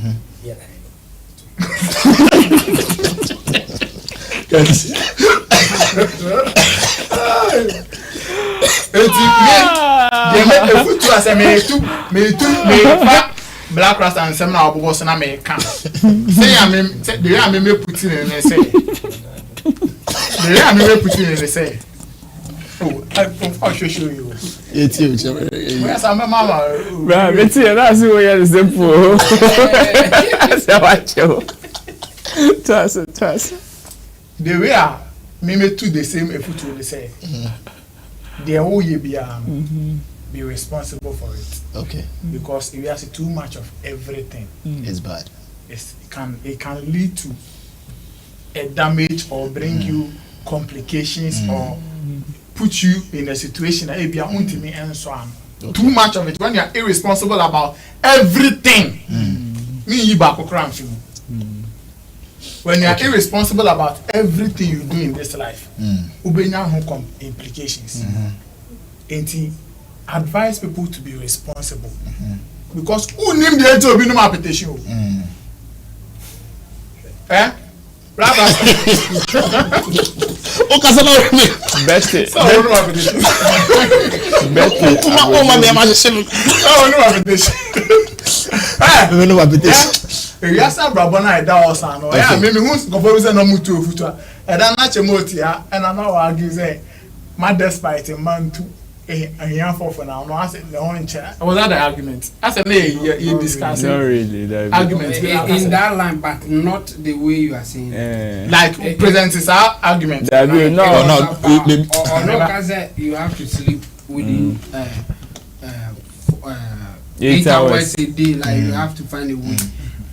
Black Rasta and Sammy was an American. Say I mean, the I may put in and say. The I may put in and say. Oh, I'll show you. It's you. Where's my mama? It's here. That's the way it's simple. That's how I show. Toss. The way me to the same effort to say. The whole year be responsible for it. Okay. Because if you have too much of everything, it's bad. It can lead to a damage or bring you complications or put you in a situation that be me and so on. Too much of it when you are irresponsible about everything. Me you back when you are irresponsible about everything you do in this life, implications. Advise people to be responsible because who named the job in no application? Brother. O kasana me. Best it. O ma me ma se me. Oh no application. Me no application. You say brabo na da osan no. Yeah, me hu go for say no mutu ofutu. E da na chemoti ya e na na wa give say my despite man too. For now, no, I said the only chair. Was that the argument? I said, you discuss not really the argument in that line, but not the way you are saying. Like present is our argument. No, you have to sleep within 8 hours a day. Like you have to find a way.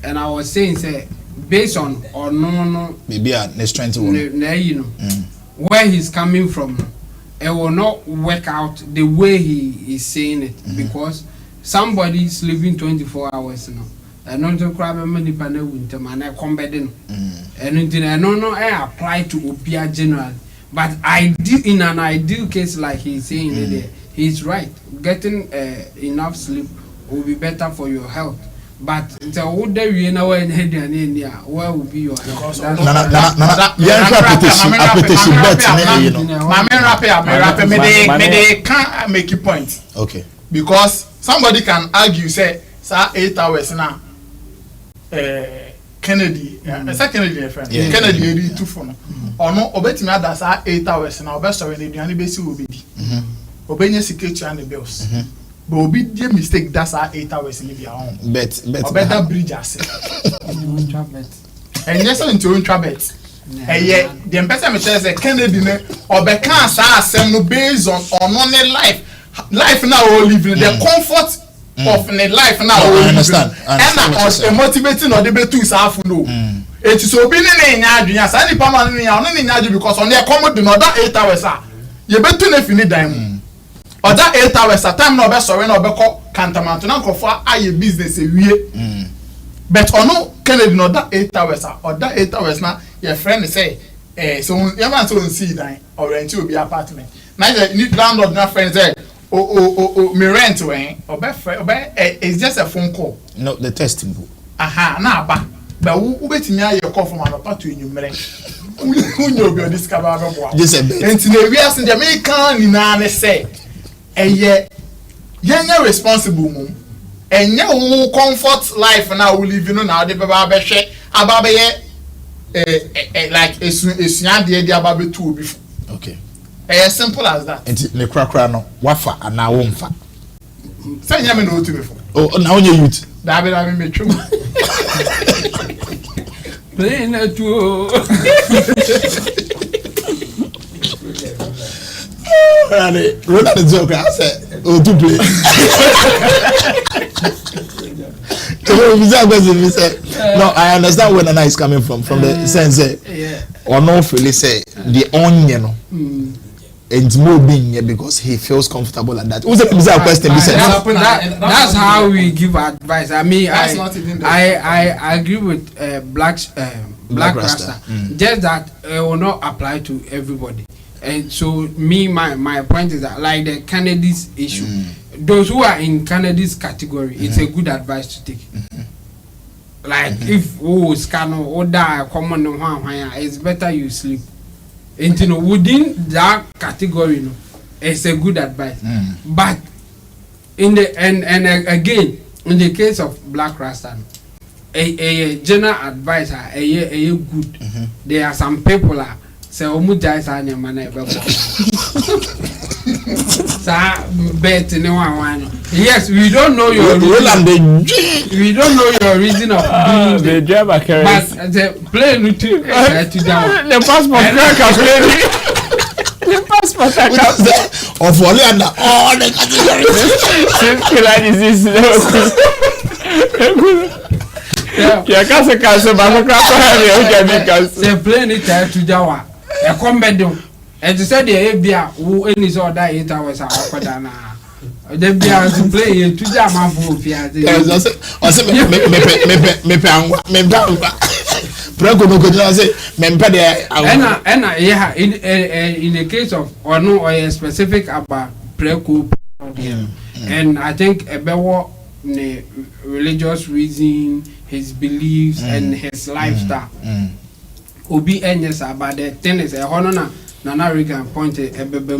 And I was saying, say, based on or no, maybe a strength to you know where he's coming from. It will not work out the way he is saying it because somebody is living 24 hours now. And not to grab a money panel winter man, I come back in. And I I apply to Opia generally. But in an ideal case, like he's saying there, he's right. Getting enough sleep will be better for your health. But the older you know in India, where will be your health? Can't make a point. Okay. Because somebody can argue, say, 8 hours now. Kennedy, Kennedy, friend. Kennedy, 2 for no. Or no, obeti me that's 8 hours now. Best of any basi will be. Obey security and the bills. But obi dey mistake that's 8 hours in your home. Bet better bridge as and yes into own trabet. And yet the person me say Kennedy ne obeka sa asem no based on only life now we living the comfort of the life now we understand. And us motivating or the betu is half no. It is obi ne nya adwenya sa ni pa man ne nya adwenya because on the commode no that 8 hours ah ye betu na fini dan or that 8 hours at time no be sorry no be call cantamount na nkofo aye business ewie but ono Kennedy no that 8 hours or that 8 hours na your friend say so you man so see dan or rent you be apartment na you landlord na friend say me rent when it's just a phone call no the testing book na ba but who betimi aye call from an apartment to enyumere unyo be discover bo just a bit enti na we as in Jamaican ni na ne say yenye responsible mum enye wo comfort life na we live no na de baba be hwe aba be like esunya de aba be tu obi. Okay. Simple as that. Enti ne krakra no wafa ana wo mfa. Say nyame no otu before. Oh na onye youth. Da be metwum. Play na tu. Ronald the joke, I said, to play. No, I understand where Nana is coming from the sense or no fully say the onion and more being because he feels comfortable like that. Who's a bizarre question? That's how we give advice. I mean, I agree with Black Rasta. Just that it will not apply to everybody. And so my point is that like the Kennedy's issue, those who are in Kennedy's category, it's a good advice to take. Like if scan or die common it's better you sleep. And you know within that category, it's a good advice. But in the and again in the case of Black Rasta, a general advice a good. There are some people say omujai sa nyama na ebe ko sa bet ni wan Yes, we don't know your we don't know your reason of doing the driver carries. But the plane to the passport the passport of only under all the categories. Yeah, cancer, but the plane is to Jawa. A combat. And to say the ABA who any sort that 8 hours are the beer to play to jam up for in the case of or no or a specific about Blacko, and I think a better religious reason, his beliefs and his lifestyle. Obi enyes about the thing is a honor. Nana Regan pointed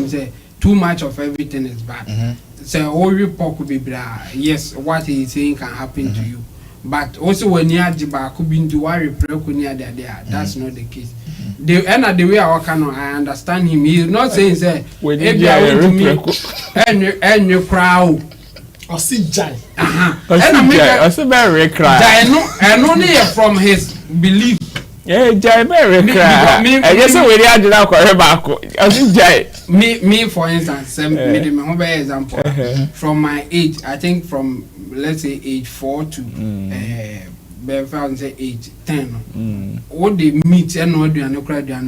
say too much of everything is bad. Say all report could be blah. Yes, what he is saying can happen to you. But also when you are Jiba could be into worry near there. That's not the case. The end of the way I understand him. He is not saying say when you are me and you crowd. Or see Jai. And I very cry. And only from his belief. Yeah, Jai very cry. I guess we had now back. Me for instance, example from my age, I think from let's say age 4 to say age 10. All the meat and all the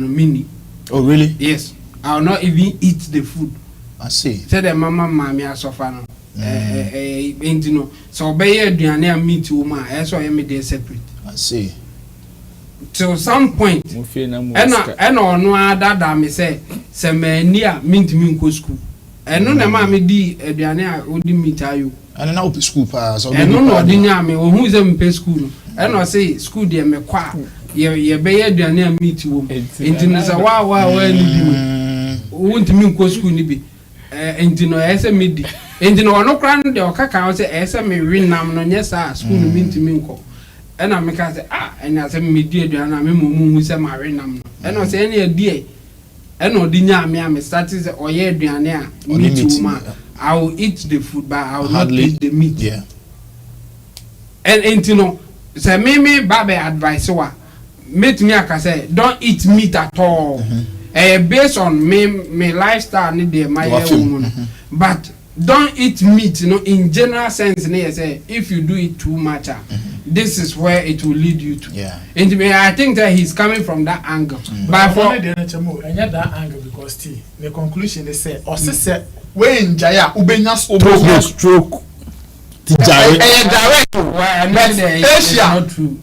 mini. Oh really? Yes. I will not even eat the food. I see. Say the mama mammy as of no. So obey a meat woman, I saw him separate. I see. Till some point, and no other than me say near mint school. And no mammy d a diana would meet you. And now school pass. And no dinner me who is in pay school. And I say school dear me qua ye bay diana meet you. Into a wow when you won't mean co school be. Into no SMD. Into no crown the Okaka say SME Rinam no yes, school mean to minko. And I make say and I say me dear and I mean say my renam. And I say any day. And no dinner me started or ye diana meat woman. I will eat the food but I will not eat the meat. Yeah. And into no say me baby advice so make me I say don't eat meat at all. Based on me lifestyle need the my woman. But don't eat meat, in general sense. Say if you do it too much, this is where it will lead you to. Yeah. And I think that he's coming from that angle. But for that angle because the conclusion they say or say when Jaya ubenya stroke. Direct.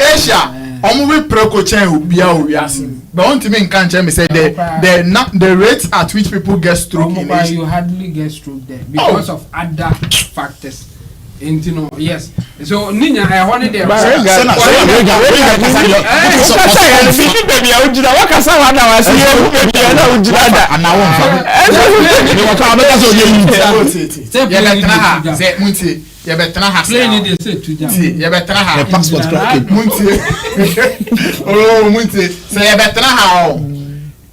Asia. We preko chen ubia owiase. But one thing can't tell me say the rate at which people get stroke in Asia. You hardly get stroke there because of other factors. Yes. So Nina, I wanted them. You better not have passport crack. Oh, Munti. Say you better not have.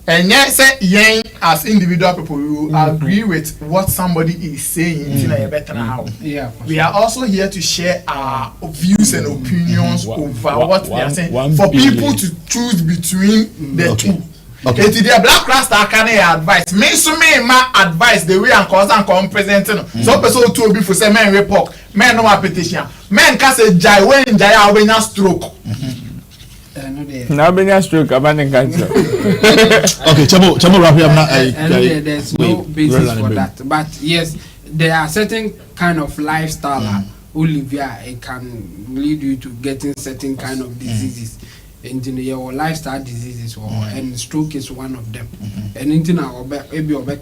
And yet, say yen as individual people, you agree with what somebody is saying. You better not have. Yeah. We are also here to share our views and opinions over what they are saying for people to choose between the two. Okay. It is the black rasta can advice. Me so me ma advice the way and cause and come presenting. So person to be for say men report. Men no petition. Men can say jai when jai when stroke. Now when stroke abandon cancer. Okay, Chamo wrap up now. There's no basis for that. But yes, there are certain kind of lifestyle Olivia it can lead you to getting certain kind of diseases. And your lifestyle diseases and stroke is one of them. And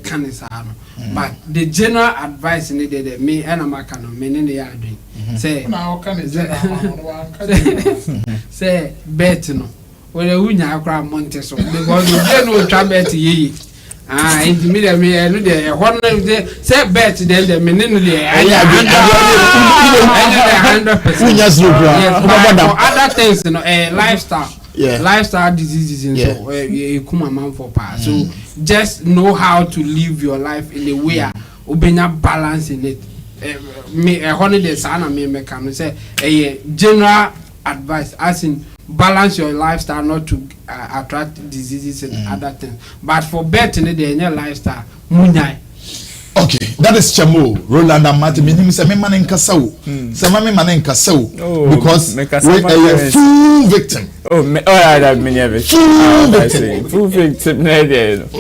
cancer. But the general advice needed me and I'm a men they are doing. Say say bet no. Well the winya akra monteso because you no try bet ye. Intermediate me and the one say bet then the men no dey other things lifestyle. Yeah. Lifestyle diseases and so you come a man for power. So just know how to live your life in a way ubenya balance in it. me a holiday sana me can say a general advice as in balance your lifestyle not to attract diseases and other things. But for betting in your lifestyle, munyai. Okay, that is Chamo, Roland and Martin. Him say me man in Kasau. Say me man in Kasau because we are a full victim. Yeah, that mean full victim. Full victim.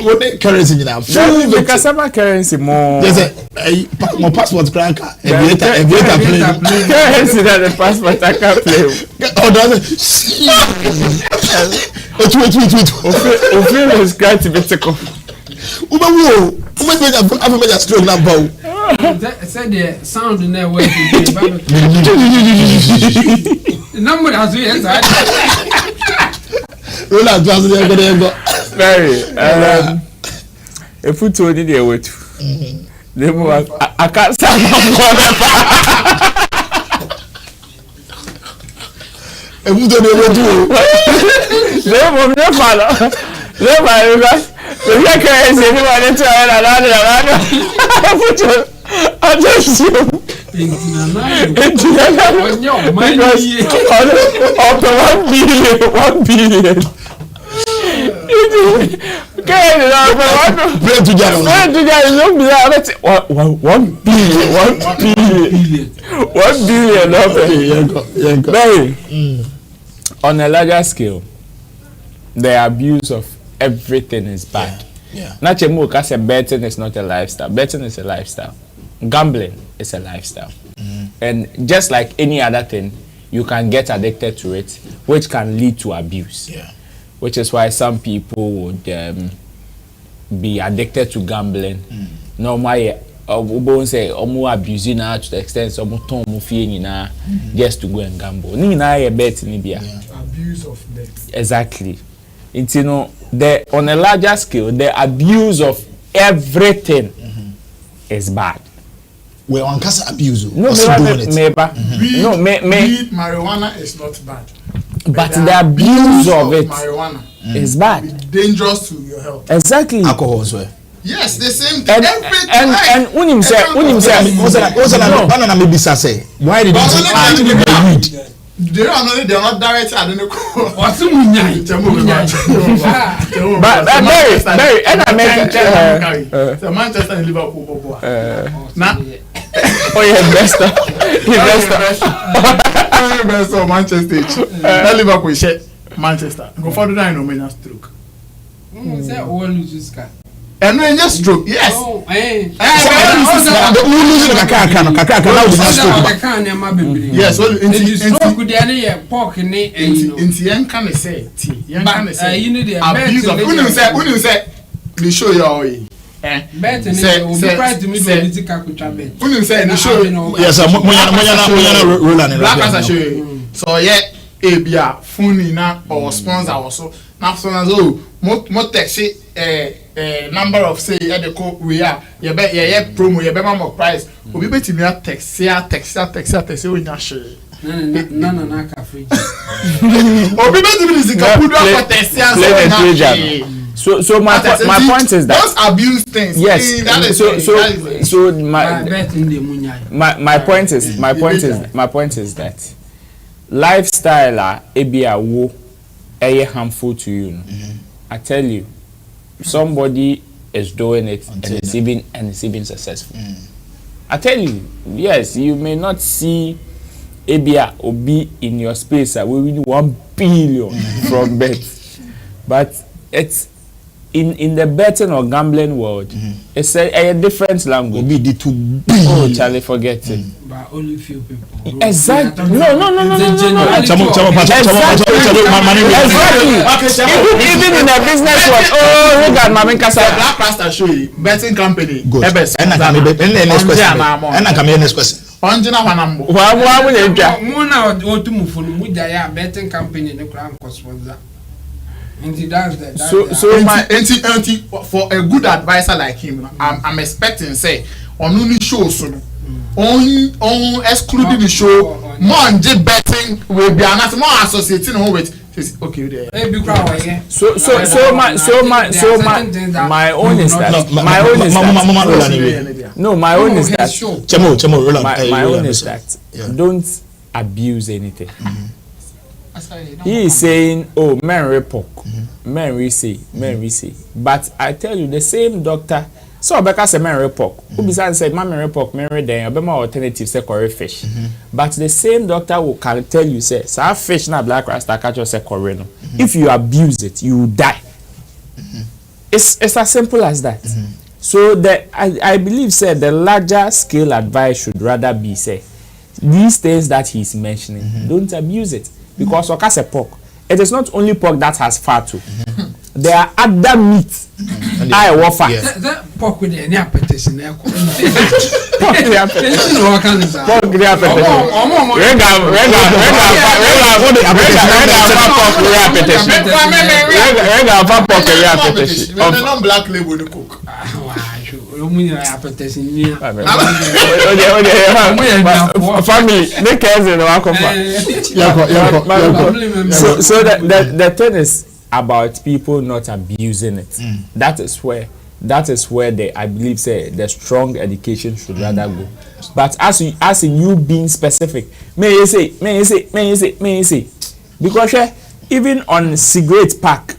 What they currency now? Full victim. Because some currency more. There's a more passport cranker. Aviator play. Currency that the passport I can play. Oh, does it? Wait. Is great to be taken. I'm a stroke now. Said the sound in there way. Number as we enter. Roland was there. Very. If you told it there with they move. I can't stand If you don't know they move no follow. The currency anyone to I just you. After 1 billion. Play together. 1 billion. On a larger scale, the abuse of everything is bad. Not say betting is not a lifestyle. Betting is a lifestyle. Gambling is a lifestyle. And just like any other thing, you can get addicted to it, which can lead to abuse. Which is why some people would be addicted to gambling. Normally, won't say abusing to the extent just to go and gamble. Abuse of bet. Exactly. It's on a larger scale, the abuse of everything is bad. Well, on casa abuse. No, Marijuana is not bad. But the abuse of it marijuana is bad. Dangerous to your health. Exactly. Alcohol as well. Yes, the same thing. And unim say why did you add weed? They're not directed at the Barry, and I met Manchester and Liverpool. Now, investor. Manchester. Liverpool Manchester. Go for the dino stroke. And when just stroke, yes. Yes, well, pork in the can say abuse of say they show you all. So yeah, Abia phone na or sponsor also. Now so mo text number of say the code we are you bet promo you bet more price obi bet me text we nya share na ka free obi bet me is ka put up text so my point is that don't abuse things. Yes, that is so my point is that lifestyle ebia wo harmful to you. I tell you, somebody is doing it and it's even successful. I tell you, yes, you may not see Abia or be in your space we win 1 billion from bet, but it's in the betting or gambling world, it's a different language. Oh, Charlie, forget it. But only few people. Exactly. No. Even in a business world. Oh, look at Mami Kasa. Black Pastor show you betting company. Good. And next question. Onjina wanambo. Muna otumu phone mudaya betting company no crown sponsor. So for a good advisor like him, I'm expecting say on only show so on excluding the show more betting will be more associating with Okay, there. So my own is that my own is that my own is that don't abuse anything. He is saying, oh, men report, men we say. But I tell you, the same doctor. So because a man report, who said, "Man report, man then be more alternative say curry fish." But the same doctor will can tell you say, "So fish na black rasta catch you say curry no." If you abuse it, you will die. It's as simple as that. So I believe say the larger scale advice should rather be say these things that he's mentioning, don't abuse it because okase pork. It is not only pork that has fat too. There are other meats. I offer. That pork with any appetition. Pork the appetition. Black label the cook. Family, they cares in the so the thing is about people not abusing it. That is where I believe say the strong education should rather go. But as in you being specific, may you say, because even on cigarette pack,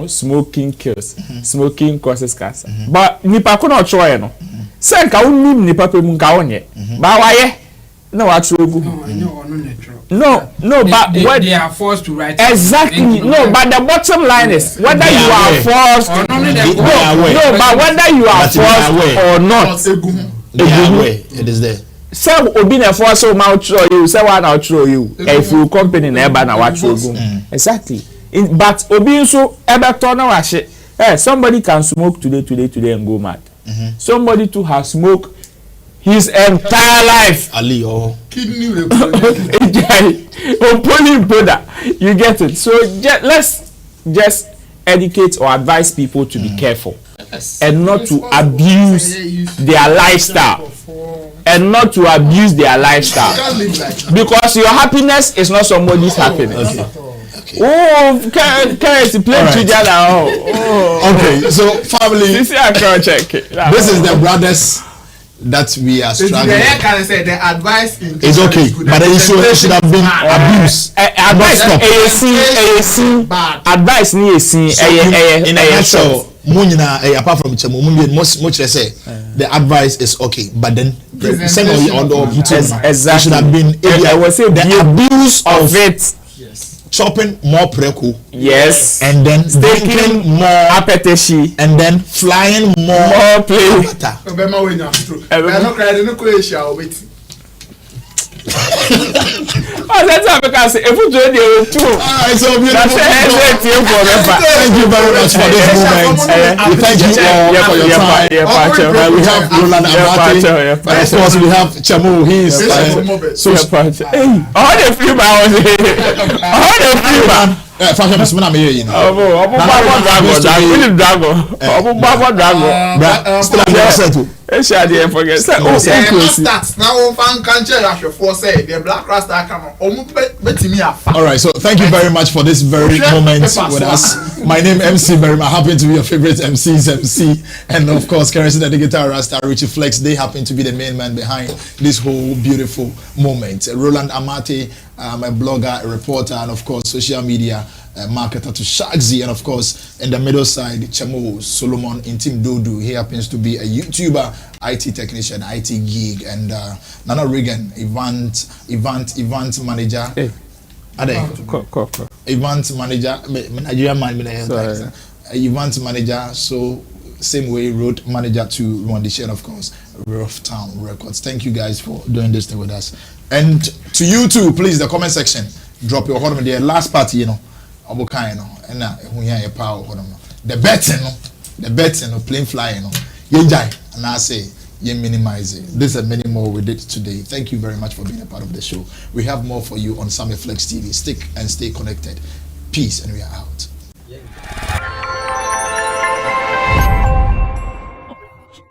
smoking kills, smoking causes cancer. But nipa kono try no. Say ka unim nipa pe mu ka onye. Ba waye no atro. No, but what they are forced to write exactly. No, but the bottom line is whether you are forced. No, but whether you are forced or not, it is there. Say obi na force so ma throw you. Say one na throw you. If you company na eba na wa throw go. Exactly. But obi so ebe turn na wa she. Somebody can smoke today and go mad. Somebody too has smoked his entire life. Ali or kidney brother, you get it. So let's just educate or advise people to be careful and not to abuse their lifestyle. Because your happiness is not somebody's happiness. Oh, can't play together. Okay, so family, this is the brothers that we are struggling. The advice is okay, but it should have been abuse. Advice ni in a nutshell, apart from much say the advice is okay, but then exactly should have been the abuse of it. Chopping more preko, yes, and then taking more appetition, and then flying more play. Oh, that's how because if you do it too. Alright, so beautiful. Thank you very much for this moment. We thank you all for your time. We have Roland Abate, and of course we have Chamu. He is so all the film I was fashion is man here, you know. Still forget. Now the black rasta come. All right, so thank you very much for this very moment with us. My name MC Berima, happen to be your favorite MC's MC, and of course, Kerosene the guitar rasta Richie Flex. They happen to be the main man behind this whole beautiful moment. Roland Amate, a blogger, a reporter, and of course, social media marketer to Shagzy, and of course, in the middle side, Chamo Solomon Intim Dodu. He happens to be a YouTuber, IT technician, IT gig, and Nana Regan, event manager. Hey. Event manager, Nigerian man, event manager. So same way, road manager to run the show, and of course, Rough Town Records. Thank you guys for doing this thing with us, and to you too. Please, the comment section, drop your comment there. Last part, you know. And the betting, plain flying, and I say, you minimize it. This is many more we did today. Thank you very much for being a part of the show. We have more for you on Sammy Flex TV. Stick and stay connected. Peace, and we are out.